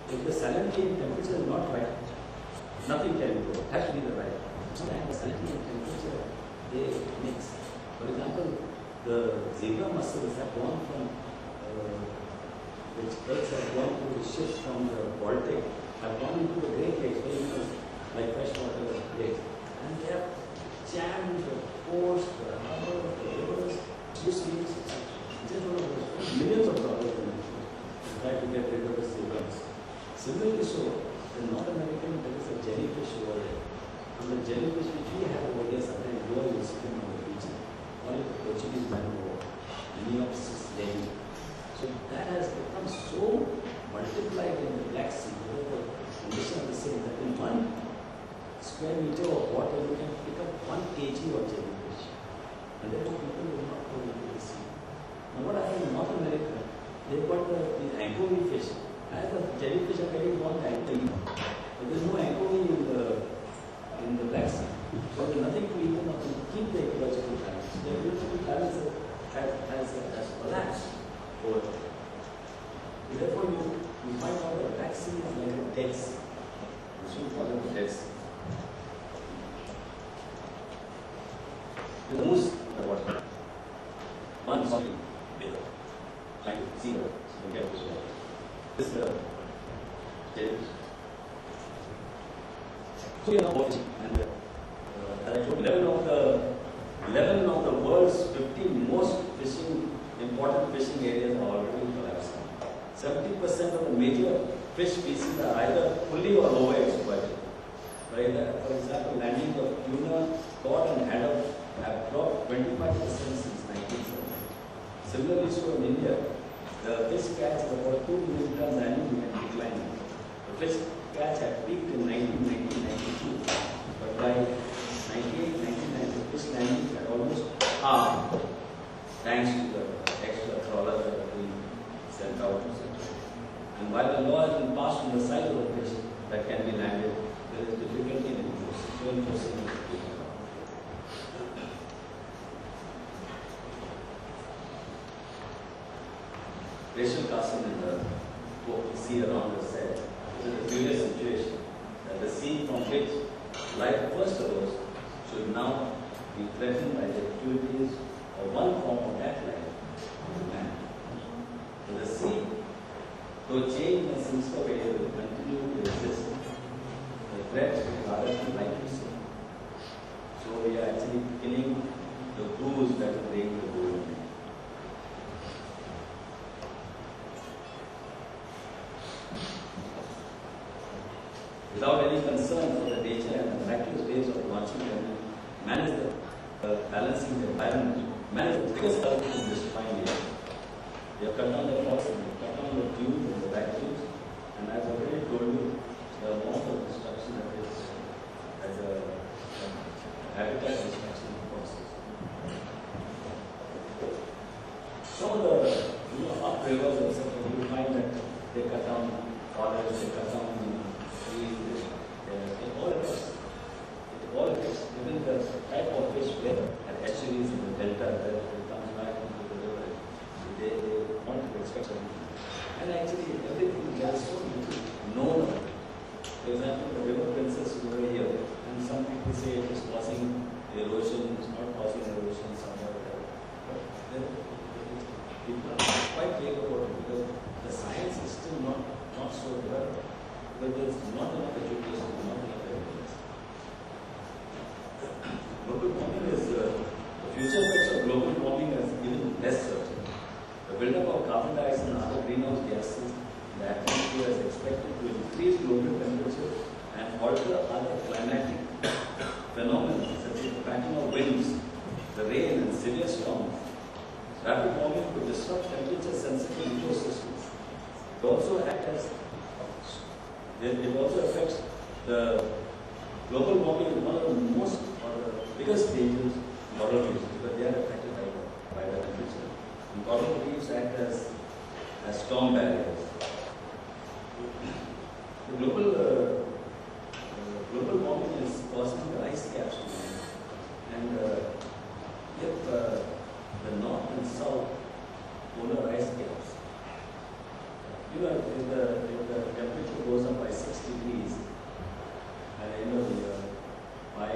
If the salinity and temperature is not right, nothing can grow. It has to be the right. Sometimes the salinity and temperature they mix. For example, the zebra mussels have gone from which birds have gone to the ships from the Baltic, have gone into the Great Lakes, very much like freshwater lakes, and they have jammed the ports, the harbor, the rivers, juice fields, etc. Just one of those millions of dollars to try to get rid of the zebras. Similarly, so in North America there is a jellyfish over there, and the jellyfish which we have over there sometimes grow in sitting on the beach. Call it the Portuguese mangrove, Neopsis lady. So that has become so multiplied in the Black Sea, because the condition is the same that in 1 square meter of water you can pick up 1 kg of jellyfish. And therefore people will not go into the sea. Now what happened in North America, they've got these anchovy fish. As the jellyfish are getting born, but there's no anchovy in the Black Sea. So there's nothing to eat enough to keep the ecological balance. The ecological balance has collapsed over there. Therefore, you find out that Black Sea is like a dead sea. We should call it a dead sea. The moose, the water. One is something bigger. Like a sea, you get this water. This is the jellyfish. So you are now watching, and as I told you, 11 of the world's 50 most important fishing areas are already collapsing. 70% major fish species are either fully or overexploited. Right? For example, landings of tuna, cod and haddock have dropped 25% since 1970. Similarly, so in India, the fish catch is about 2 million tons annually and declining. The fish catch had peaked in 1992, but by 1990, fish landings had almost halved, thanks to the extra trawlers that are being sent out. And while the law has been passed on the size of the fish that can be landed, there is difficulty in enforcing it. Rachel Carson in the book Sea Around Us said, it is a curious situation that the sea from which life first arose should now be threatened by the activities of one form of that life, man. So the sea, though change may seem so way, will continue to exist. The threat is rather unlikely so. So we are actually killing the goose that is laying the golden egg. Without any concern for the nature and the miraculous ways of launching them, manage the balancing the environment, manage the biggest challenge in this fine year. We have cut down the forests, we have cut down the dunes and the vacuums, and as I already told you, the amount of destruction that is as a habitat destruction process. Some of the uprivers, etc., you will find that they cut down forests, they cut down trees, it all affects. It all affects even the type of fish where at estuaries in the delta that it comes back into the river. They want to expect something. And actually everything there is so little known about it. For example, the river Princess is over here, and some people say it is causing erosion, it's not causing erosion somewhere there. But then people are quite clear about it because the science is still not so developed. But there is not enough education, not enough evidence. Global warming is, the future effects of global warming is even less certain. The buildup of carbon dioxide and other greenhouse gases in the atmosphere is expected to increase global temperature and alter other climatic phenomena such as the pattern of winds, the rain and severe storms. Rapid warming could disrupt temperature-sensitive ecosystems. It also affects the global warming is one of the most or the biggest dangers coral reefs because they are affected by the temperature. And coral reefs act as storm barriers. The global warming is causing the ice caps to melt. And if the north and south polar ice caps, if the temperature goes up by 6 degrees, by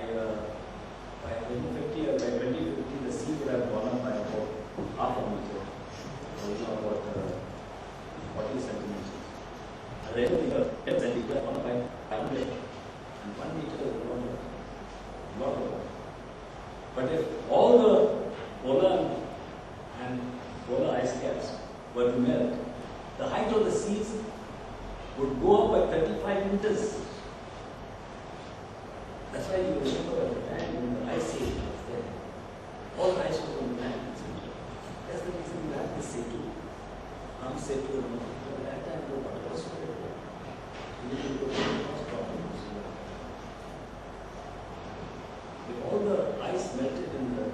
2050 the sea would have gone up by about half a meter, or about 40 centimeters. At the end of the year, 10 centimeters would have gone up by 100, and 1 meter is a lot of water. But if all the polar ice caps were to melt, the height of the seas would go up by 35 meters. That's why you remember at the time when the ice age was there, all the ice was on the land. That's the reason we have this setu, setu, but at that time the water was so low. You need to go to the first problem. With all the ice melted in the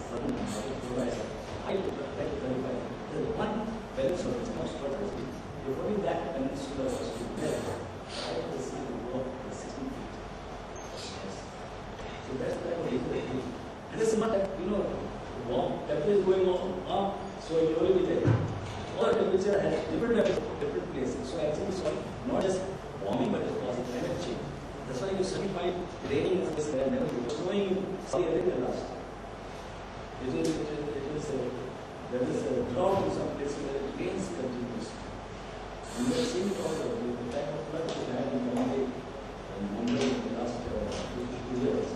southern ice, height was like 35. There's one peninsula which is not structured. If only that peninsula was to melt, the height of the sea would go up to 16 feet. So that's the type of danger. And this is not that, warm temperature is going on, so it will be there. All the temperature has different temperatures in different places. So actually, it's not just warming, but it's causing climate change. That's why you suddenly find raining in this area, never snowing in Saudi Arabia last. There is a drought in some places where it rains continuously. And we have seen it all the type of flood we had in Bombay and Mumbai in the last 2 years.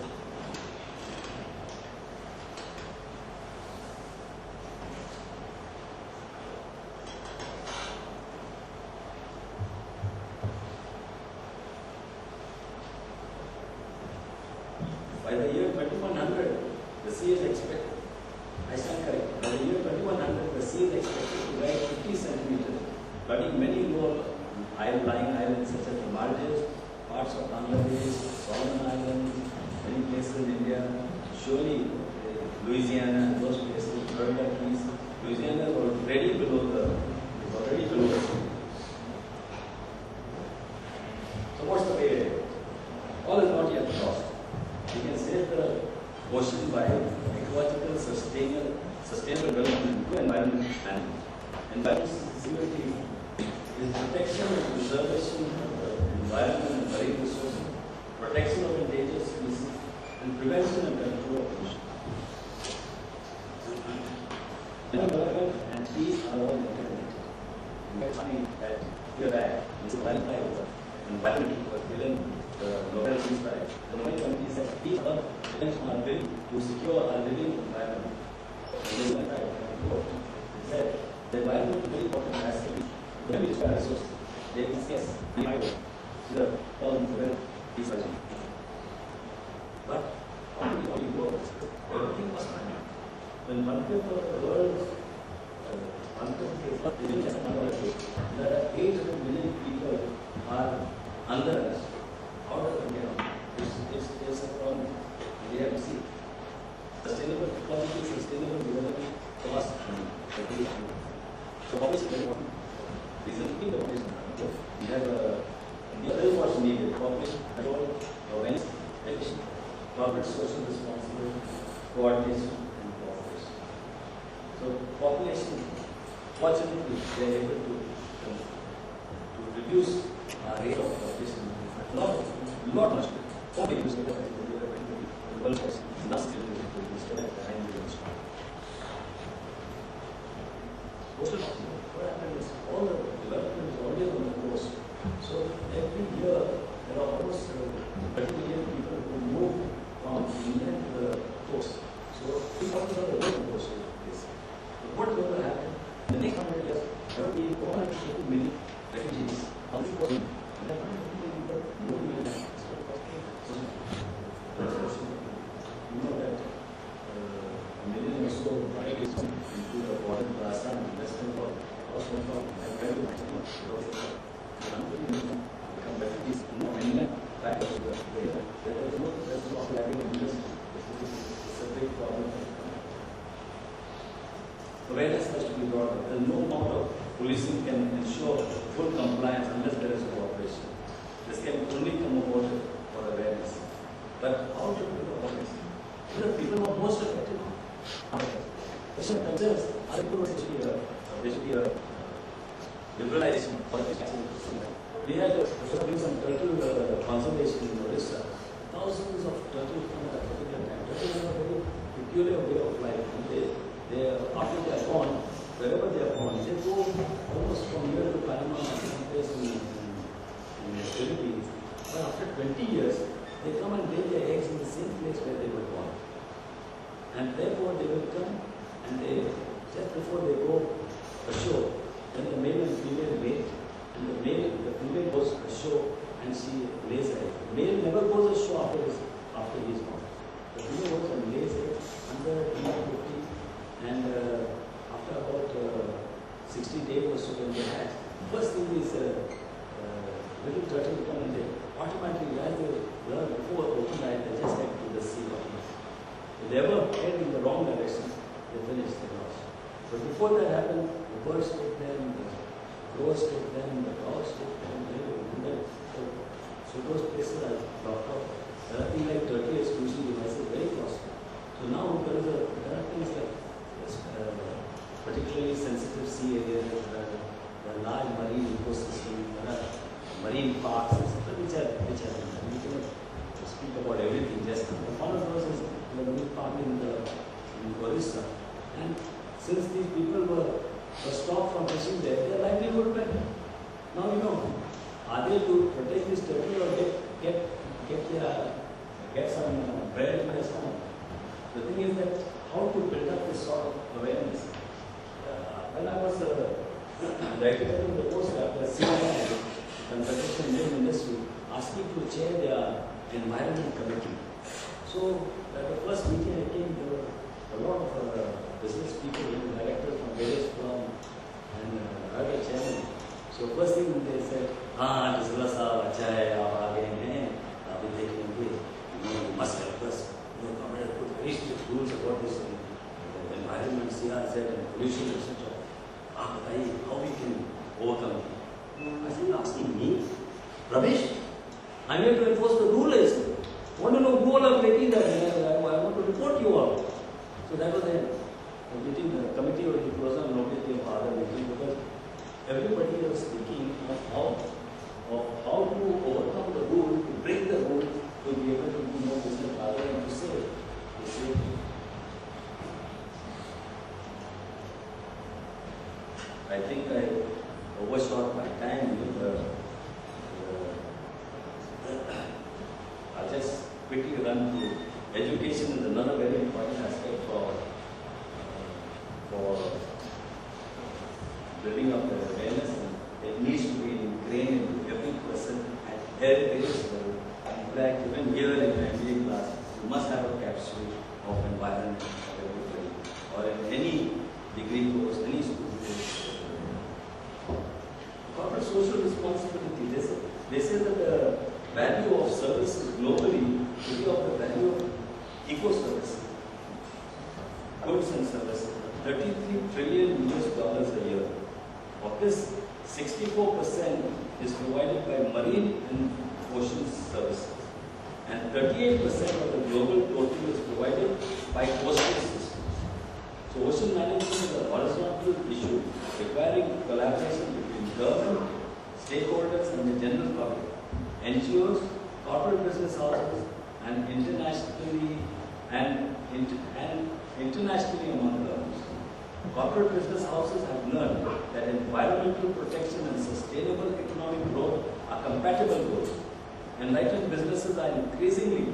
sea is expected, I stand corrected, by the year 2100, the sea is expected to rise 50 centimeters, flooding many lower lying islands such as the Maldives, parts of Bangladesh, Solomon Islands, many places in India, surely Louisiana, those places, Florida Keys. Louisiana is already below the sea. So what's the way ahead? All is not yet lost. We can save the ocean by ecological, sustainable development to environment planning. Environmental security is protection and preservation of the environment and marine resources, protection of endangered species, and prevention and control of pollution. Development and peace are all interconnected. It's funny that here is a wildlife environment was given the Nobel Peace Prize. The Nobel Committee said peace are built to secure our living environment. They said the environment is very important aspect. When we destroy resources, they will say yes, we might the Nobel Peace Prize. But how do we go? Everything was fine. When one fifth of the world's there are 800 million people are under us. How does it get on? It's a problem. We have to see. Sustainable, ecological, sustainable development costs money. So population is very important. Recently the population we have the other what's needed, population control, awareness, education, corporate social responsibility, coordination, and cooperation. So population, fortunately, they are able to reduce our rate of population. Not much. Some people say that the world has not still coastal population. What happened is all the development is always on the coast. So every year there are almost 30 million people who move from inland to the coast. So we talk about the whole coastal place. So what is going to happen? The next 100 years, there will be 450 million refugees. How many people? And that 150 million people move to the land. You know that a million or so migrants into the border of Assam, West Bengal, South Bengal, and very much more. Become refugees in the mainland, back to the there is no planning in this. It's a big problem. Awareness has to be brought up. There is no amount of policing can ensure full compliance unless there is cooperation. This can only come about for awareness. But how should we do awareness? The people who are most affected. Question concerns are basically a liberalization for the we had doing some turtle conservation in Odisha. Thousands of turtles from that particular time. Turtles have a very peculiar way of life. After they are born, wherever they are born, they go almost from here to Panama, some place in the Philippines. But after 20 years, they come and lay their eggs in the same place where they were born. And therefore they will come and they, just before they go ashore, then the male and female mate, and the female goes ashore and she lays eggs. The male never goes ashore after he is born. The female goes and lays eggs under 50. And after about 60 days or so when they hatch, first thing is little turtle come and they automatically, as they learn before open eye, they just head to the sea. If they ever head in the wrong direction, they finish the loss. But before that happened, the birds take them, the crows take them, the dogs take them, so those places are blocked off. There are things like turtle exclusion devices, very costly. So now there are things like particularly sensitive sea areas, there are large marine ecosystems, there are marine parks, etc., which are we cannot speak about everything just now. One of those is the marine park in Odisha. And since these people were stopped from fishing there, their livelihood went. Now are they to protect this turtle or get some bread in their stomach? The thing is that how to build up this sort of awareness. When I was director of the post after Silva construction industry, asking to chair their environment committee. So at the first meeting I came, there were a lot of business people, directors from various firms, and I was chairman. So first thing they said, "Ah, Silva sahab, अच्छा है, आप आ गए हैं, आप भी देख लेंगे, you must help us. Government put very strict rules about this environment, CRZ and pollution, etc. आप बताइए, how we can overcome it?" I said, "Asking me, Ramesh, I'm here to enforce the rule." I said, "Want to know who all are breaking that? I want to report you all." So that was a meeting, the committee or the person noticed the other meeting, because everybody was thinking of how to overcome the rule, to break the rule, to be able to do more business rather than to save. I think I overshot my time with I'll just quickly run through. Education is another very important aspect for building up the awareness, and it needs to be ingrained into every person at various levels. In fact, even here in the MBA class, you must have a capsule of environment for everybody, or in any degree course, any school course. Corporate social responsibility. They say that the value of services globally is of the value of eco-services, goods and services. $33 trillion a year. Of this, 64% is provided by marine and ocean services, and 38% of the global total is provided by coastal systems. So ocean management is a horizontal issue requiring collaboration between government, stakeholders and the general public, NGOs, corporate business houses, and internationally among others. Corporate business houses have learned that environmental protection and sustainable economic growth are compatible goals. Enlightened businesses are increasingly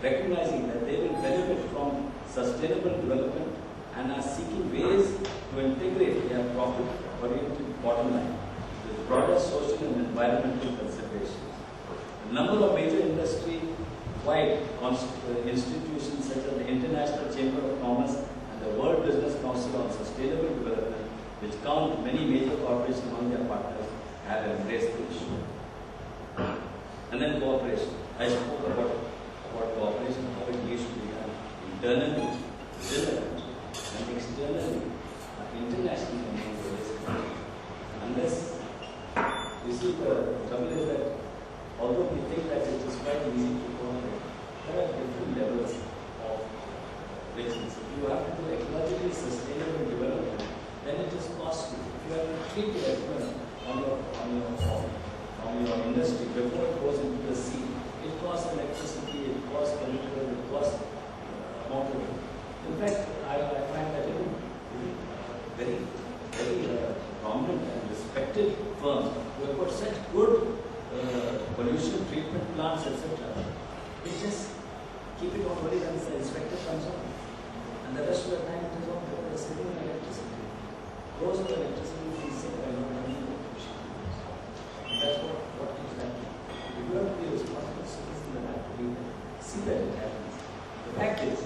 recognizing that they will benefit from sustainable development and are seeking ways to integrate their profit-oriented bottom line with broader social and environmental considerations. A number of major industry-wide institutions such as the International Chamber of Commerce and the World Business Council on Sustainable Development, which count many major corporations among their partners, have embraced the issue. And then cooperation. I spoke about cooperation, how it needs to be done internally, within the country, and externally, internationally among various countries. Unless you see, the trouble is that although we think that it is quite easy to cooperate, there are different levels of richness. If you have to do ecologically sustainable development, then it is costly. If you have to treat the effluent on your industry before it goes into the sea, it costs electricity, it costs chemicals, it costs amount of it. In fact, I find that even very prominent and respected firms who have got such good pollution treatment plants, etc., they just keep it on very when the inspector comes on. And the rest of the time it is on the saving electricity. Goes to electricity is saved by not having pollution. And that's what keeps happening. If you have to be responsible citizen, then have to see that it happens. The fact is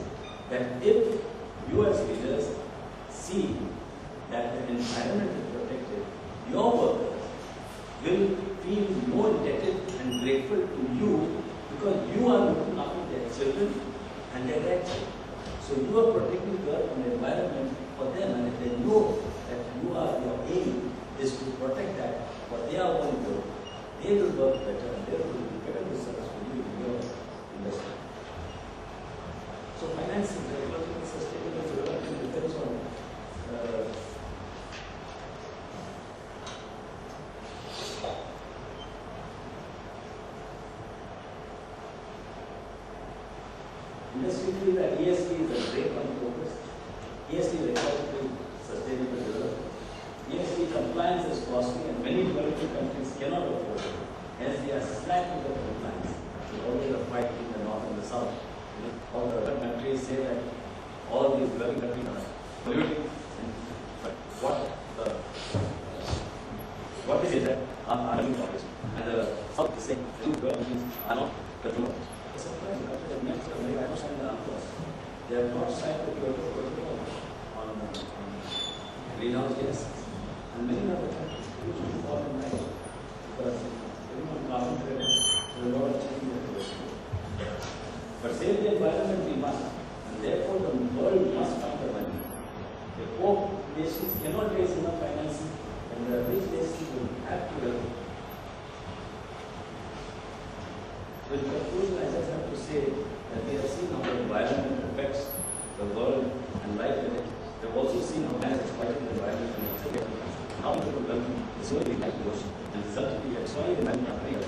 that if you as leaders see that the environment is protected, your workers will feel more indebted and grateful to you because you are looking after their children and their grandchildren. So you are protecting the earth and the environment for them, and if they know that your aim is to protect that, what they are going to do, they will work better and they will do better results for you in your industry. So financing, ecological sustainable development depends on industry feels that ESG is a break on focus. ESG is ecological sustainable development. ESG compliance is costly and many developing countries cannot afford it. Hence they are slack with the compliance. There's always a fight between the north and the south. All the other countries say that all these developing countries are polluting. But what is it that are doing problems? And the south is saying that developing countries are not controlling. It's a surprise. They have not signed the Kyoto Protocol on greenhouse gases. And many other countries which will fall in line because on carbon credit, there is a lot of change that goes on. But save the environment we must, and therefore the world must find the money. The poor nations cannot raise enough financing, and the rich nations will have to help. So in conclusion, I just have to say that we have seen how the environment affects the world and life in it. We have also seen how man is exploiting the environment and how people learn the soil like the ocean. And the result we have soil in Africa.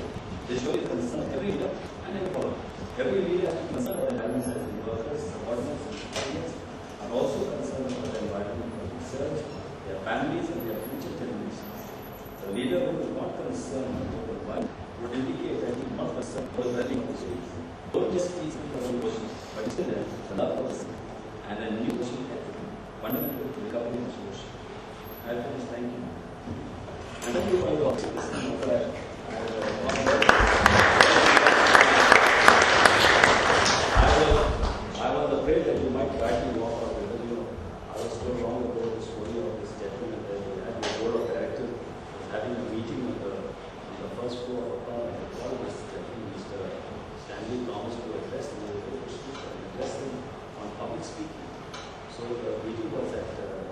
They show you concern every leader and every follower. Every leader has to be concerned about the environment, the workers, subordinates, and audience are also concerned about the environment for research, their families, and their future generations. The leader who is not concerned about the environment would indicate that he is not concerned about the well-being of the ocean. Don't just teach because of the ocean, but still the love for the sea and a new ocean ethic, fundamental to recovery of the ocean. I finish. Thank you. And thank you for your observation. I was afraid that you might try to walk out because I was so wrong about the story of this gentleman that he had the board of directors having a meeting on the first floor of a car and called this gentleman, Mr. Stanley Thomas, to address him on public speaking. So the meeting was at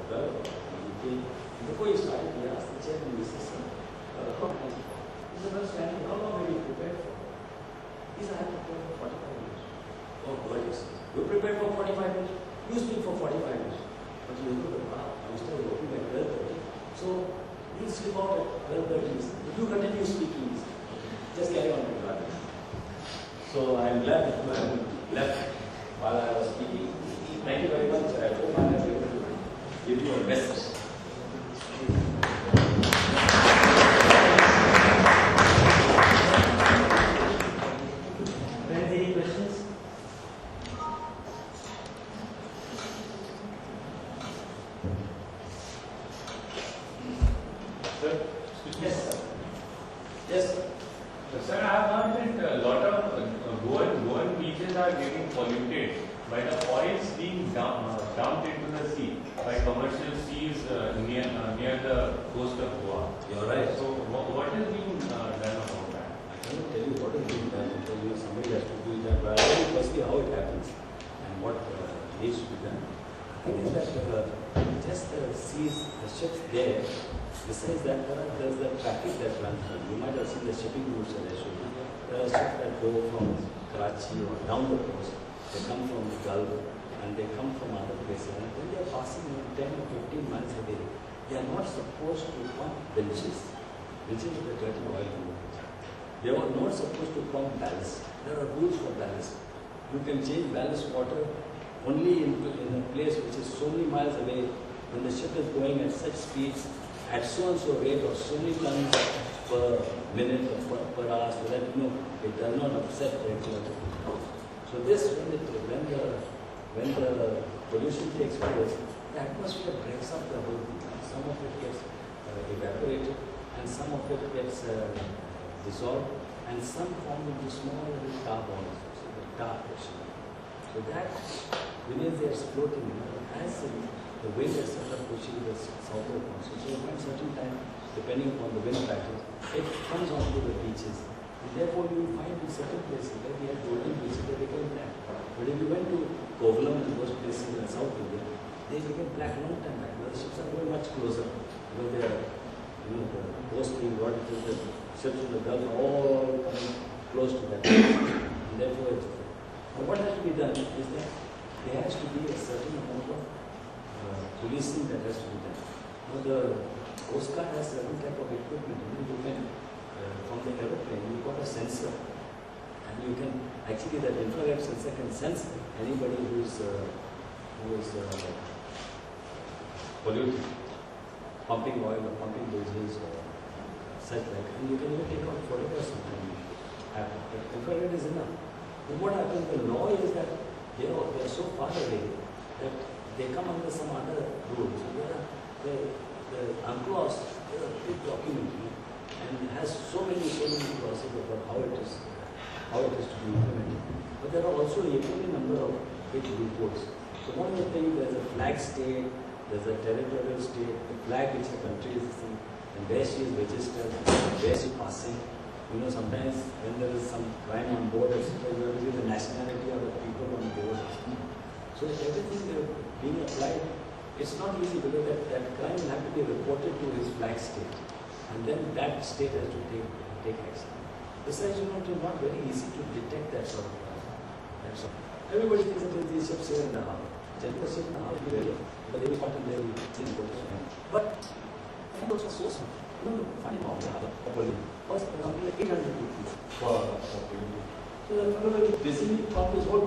12 and he came. Before he started, he asked the chairman, Mr. How long? He said, well, Stanley, how long were you prepared for? He said, I prepared for 45 minutes. Oh, gorgeous. You prepared for 45 minutes? You speak for 45 minutes. But you know that, wow, I'm still working at 12:30. So, you'll sleep out at 12:30. If you continue speaking, just carry on with that. So, I'm glad that you have left while I was speaking. Thank you very much. I hope I have been able to give you a message. Any questions? Sir? Yes, sir. Yes, sir. Sir, I have heard that a lot of Goan beaches are getting polluted by the oils being dumped into the sea by commercial seas near the coast of Goa. You're right. So, what is being done about that? I cannot tell you what is being done because somebody has to do it. But I'll tell you firstly how it happens and what needs to be done. I think that just the seas, the ships there, besides that, there's the traffic that runs through. You might have seen the shipping routes that I showed you. There are ships that go from Karachi or down the coast. They come from the Gulf and they come from other places. And when they are passing 10 or 15 miles a day, they are not supposed to pump benches. Benches are the dirty oil. They are not supposed to pump ballast. There are rules for ballast. You can change ballast water only in a place which is so many miles away when the ship is going at such speeds at so and so rate or so many tons per minute or per hour so that it does not upset the ecological. So this when the pollution takes place, the atmosphere breaks up the whole thing. Some of it gets evaporated and some of it gets dissolved and some form into small little tar balls, so the tar ocean. So that beneath there is floating, as the wind is pushing the southward monsoon. So at a certain time, depending upon the wind patterns, it comes onto the beaches. And therefore you will find in certain places where we have golden beaches, they become black. But if you went to Kovalam and those places in South India, they became black long time back. The ships are going much closer. Because they are, the coast being what it is, the ships in the Gulf are all coming close to that. And therefore it's okay. But what has to be done is that there has to be a certain amount of policing that has to be done. Now the Coast Guard has certain type of equipment. You can, from the aeroplane, you've got a sensor. And you can, actually that infrared sensor can sense anybody who is polluting, pumping oil or pumping diesels or such like. And you can even take out photographs sometimes. But infrared is enough. But what happens, the law is that they are so far away that they come under some other rules. So the UNCLOS is a big document and it has so many clauses about how it is to be implemented. But there are also a equal number of big reports. So one of the things, there's a flag state, there's a territorial state, the flag which the country is using, and where she is registered, where she is passing. You know, sometimes when there is some crime on board, etc., you have to give the nationality of the people on board. So everything being applied, it's not easy because that crime will have to be reported to his flag state, and then that state has to take action. Besides, you know, it's not very easy to detect that sort of crime. Everybody thinks that these ships here in the harbor. General ship in the harbor, but they will come to their But and also so small. You know, funny about the harbor properly. Was something like 800 rupees for So the fellow will busy from his whole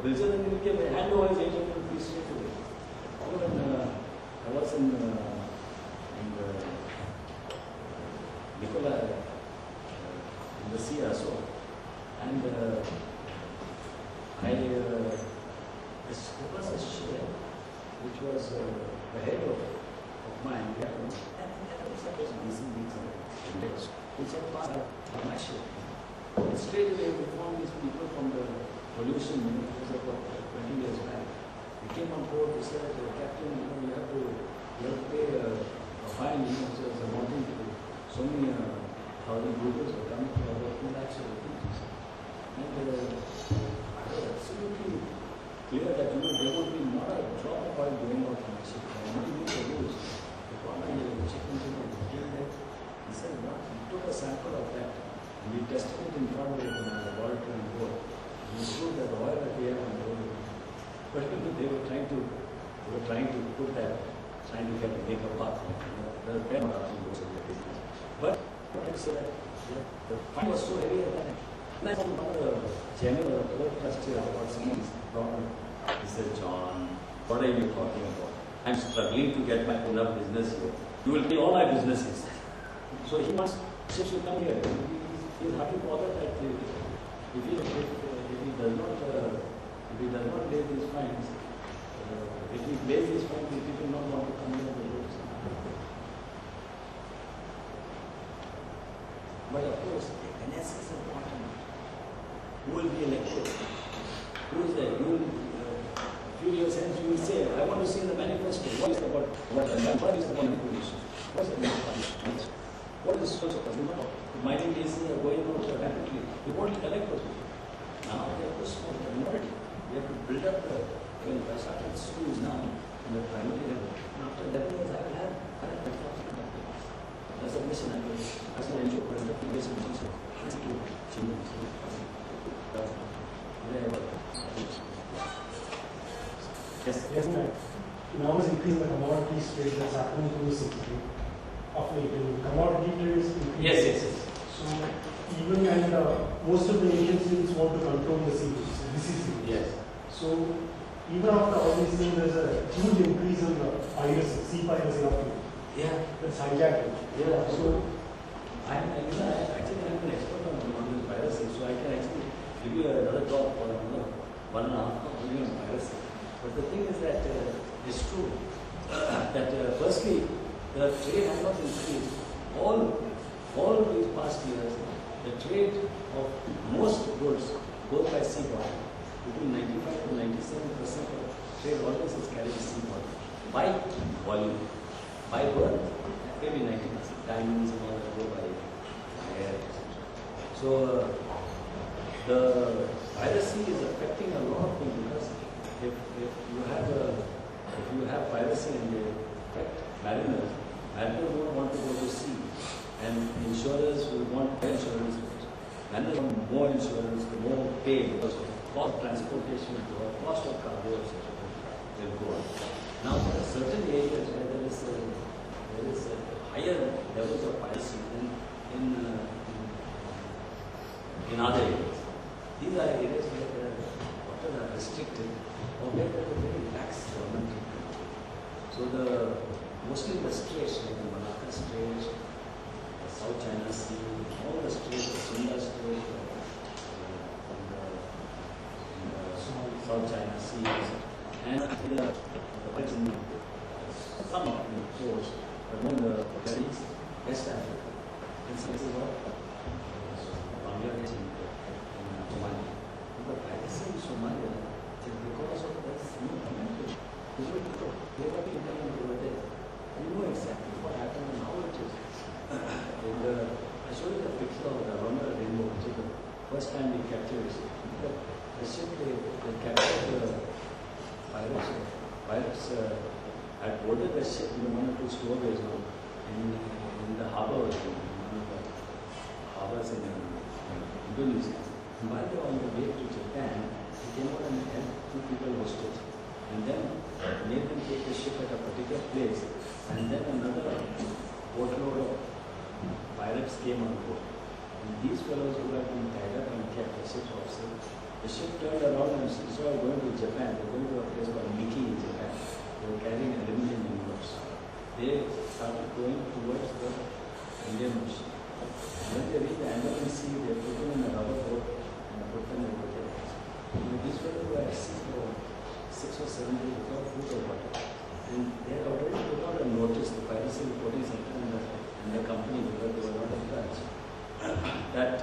Brazil and he'll give a hand over his 800 rupees straight away. When I was in Nicola, in the sea also, and there was a ship which was ahead of mine. And there was a decent index which had passed on my ship. And straight away we found these people from the pollution, it was about 20 years back. They came on board, they said, Captain, you know, you have to pay a fine, you know, so it's amounting to so many thousand rupees are coming to about 2 lakhs of rupees. And I was absolutely clear that, you know, there would be not a drop of oil going out from my ship. I only knew the rules. The problem is the chicken that he said, what? He took a sample of that and we tested it in front of the laboratory on board. And we showed that the oil that we have on board. But they were trying to put that, trying to make a path. The pen but it's the fine was so heavy at that time. And I found one of the chairman of the board trustee about someone's problem. He said, John, what are you talking about? I'm struggling to get my enough business here. You will pay all my businesses. So he wants ships to come here. He's hardly bothered that if he does not lay these fines, if he lays these fines, people will not want to come here on the roads. But of course, the NS is important. Who will be elected? Who is there? You will, a few years hence, you will say, I want to see the manifesto. What is about manipulation? What is the manifesto? What is social problem? The mining cases are going on so rapidly. You won't elect those people. Now they have to small the minority. We have to build up the, when I started schools now, in the primary level. After 11 years, I will have 100,000. That's a mission I will. As an NGO, but the previous mission has to change. Yes, ma'am. Now is increasing the commodities trade that's happening through the city. Of late, commodity trade is increasing. Yes. So even most of the Asian states want to control the seas. This is it. Yes. So even after all these things, there's a huge increase in the piracy, sea piracy of it. Yeah. That's hijacking. Yeah. So I'm an expert on this piracy, so I can actually give you another talk for 1.5 hours only on piracy. But the thing is that it's true that firstly, the trade has not increased. All these past years, the trade of most goods goes by sea bottom. Between 95 to 97% of trade always is carried sea bottom. By volume, by worth, maybe 90%. Diamonds and all that go by air, etc. So the piracy is affecting a lot of things because if you have piracy and they affect mariners don't want to go to sea, and insurers will want their insurance. Mariners want more insurance, the more pay because of cost of transportation, the cost of cargo, etc. Will go on. Now there are certain areas where there is higher levels of piracy than in other areas. These are areas where the waters are restricted or where there is a very lax government. So mostly the straits, like the Malacca Strait, the South China Sea, all the straits, the Sunda Strait, the South China Sea, and some of the ports, but more the West Africa, and some places of Bangladesh and Somalia. The piracy in Somalia is because of this new commentary. They were internet over there. You know exactly what happened and how it is. I showed you the picture of the Admiral rainbow, which is the first time we captured it. The ship, they captured the pirates. Pirates had boarded the ship in one or two stowaways in the harbor, in one of the harbors in Indonesia. And while they were on the way to Japan, they came out and held two people hostage. And then made them take the ship at a particular place. And then another boatload of pirates came on board. And these fellows who had been tied up and kept the ship offset, the ship turned around and instead of going to Japan, they were going to a place called Miki in Japan. They were carrying aluminum ingots. They started going towards the Indian Ocean. And when they reached the Andaman Sea, they put them in a rubber boat and put them over there. These fellows were at sea for 6 or 7 days without food or water. And they had already put out a notice, the Piracy Reporting Center and the company, because they were not in touch, that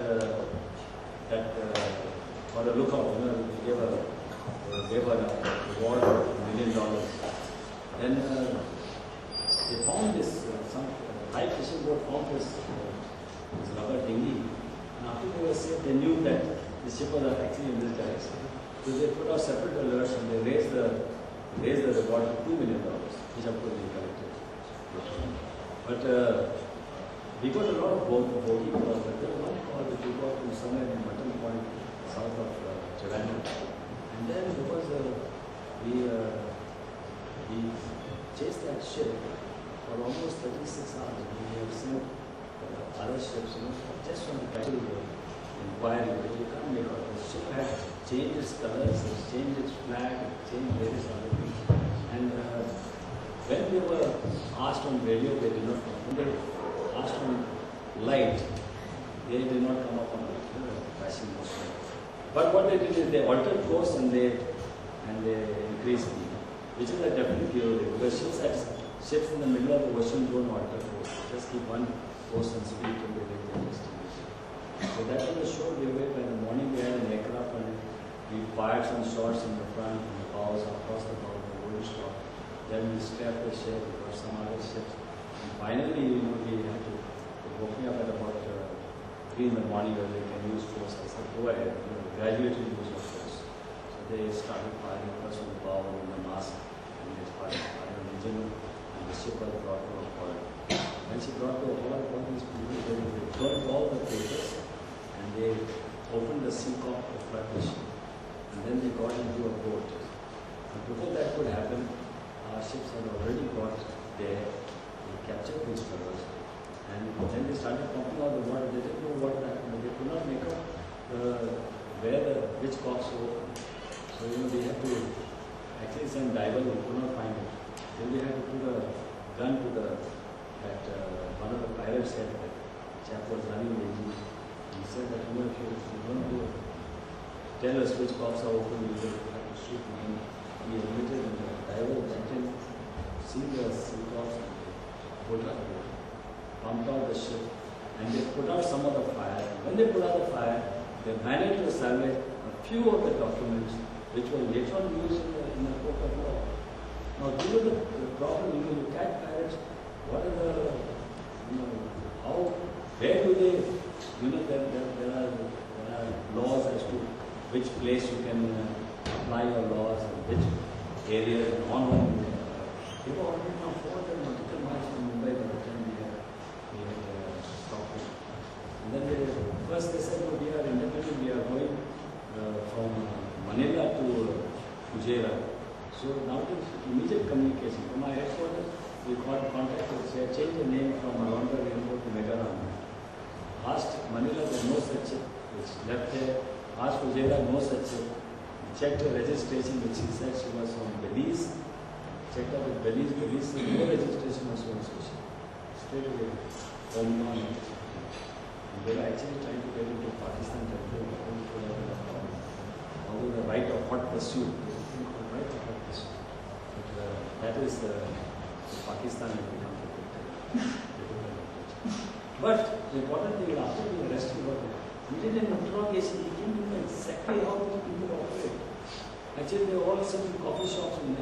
for a lookout, they gave a reward of $1 million. Then they found this, some Thai fishing boat found this rubber dinghy. And after they were saved, they knew that the ship was actually in this direction. So they put out separate alerts and they raised the reward to $2 million, which of course we collected. But we got a lot of bogey calls. But there was one call that we got from somewhere in Mutton Point, south of Giovanni. And then because we chased that ship for almost 36 hours. We have seen other ships, just from the casual inquiry, but you can't make out. The ship had changed its colors, it changed its flag, it changed various other things. And when they were asked on radio, they did not come. When they were asked on light, they did not come up on passing motion. But what they did is they altered course and they increased speed, which is a definite giveaway, because ships in the middle of the ocean don't alter course. Just keep one course and speed till they reach their destination. So that was a short giveaway. By the morning we had an aircraft and we fired some shots in the front and the bows, across the bow, the whole shot. Then we scrapped the ship because some other ships. And finally, we had to woke me up at about 3 in the morning where they can use force. I said, go ahead, graduate and use your force. So they started firing first on the bow and the mast, and they started firing on the engine, and the ship was brought to a halt. When she brought to a halt, all these people, they burned all the papers, and they opened the sea cock to flood the ship. And then they got into a boat. And before that could happen, our ships had already got there, they captured these fellows, and then they started pumping out the water. They didn't know what happened. They could not make out which cocks were open. So they had to actually send divers who could not find it. Then they had to put a gun to one of the pirates said that chap was running the engine. He said that if you want to tell us which cocks are open, we will have to shoot him. He admitted, and the diver went in, see the sea cocks, and they pumped out the ship, and they put out some of the fire. When they put out the fire, they managed to salvage a few of the documents which were later on used in the court of law. Now, due to the problem, you catch pirates, what are the, where do they, there are laws as to which place you can apply your laws and which area and on you can apply. They were already now 400 nautical miles from Mumbai by the time we had stopped it. And then first they said, we are independent, we are going from Manila to Fujairah. So now there's immediate communication. From my headquarters, we got contacted, said, change the name from Alondra Rainbow to Megaran. Asked Manila, there no such ship, which left there. Asked Fujairah, no such ship. Checked her registration, which she said she was from Belize. Checked out with Belize, no registration was from Scotia. Straight away, home on it. And they were actually trying to get into Pakistan territory, although the right of hot pursuit, they think of right of hot pursuit. But that is Pakistan has become protected. But the important thing, after we arrested him, we did an interrogation, he came to know exactly how these people operate. Actually, there are all certain coffee shops in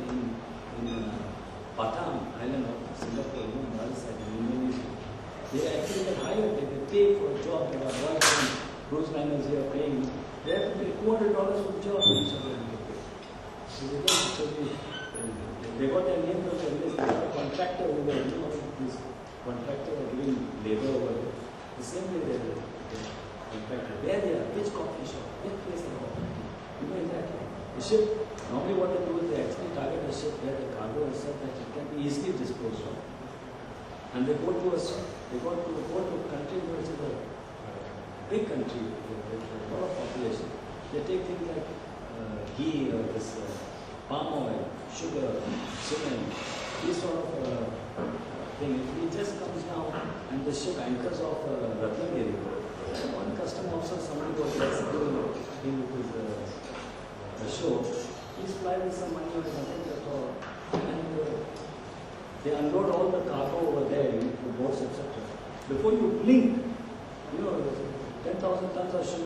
Batam Island of Singapore, on the other side, in Indonesia. They actually get hired, they pay for a job. There are one cruise liners here paying. They have to pay $200 for the job. So they got their name from the contractor over there. You know, this contractor doing labor over there. The same way they contractor. There they are, which coffee shop, which place they are. You know exactly. The ship, normally what they do is they actually target a ship where the cargo is such that it can be easily disposed of. And they go to a country which is a big country with a lot of population. They take things like ghee or this palm oil, sugar, cement, these sort of thing. If it just comes down and the ship anchors off Ratnagiri, one custom officer, somebody was doing with the show, he's flying with some money or something at all. And they unload all the cargo over there, the boats, etc. Before you blink, 10,000 tons of sugar.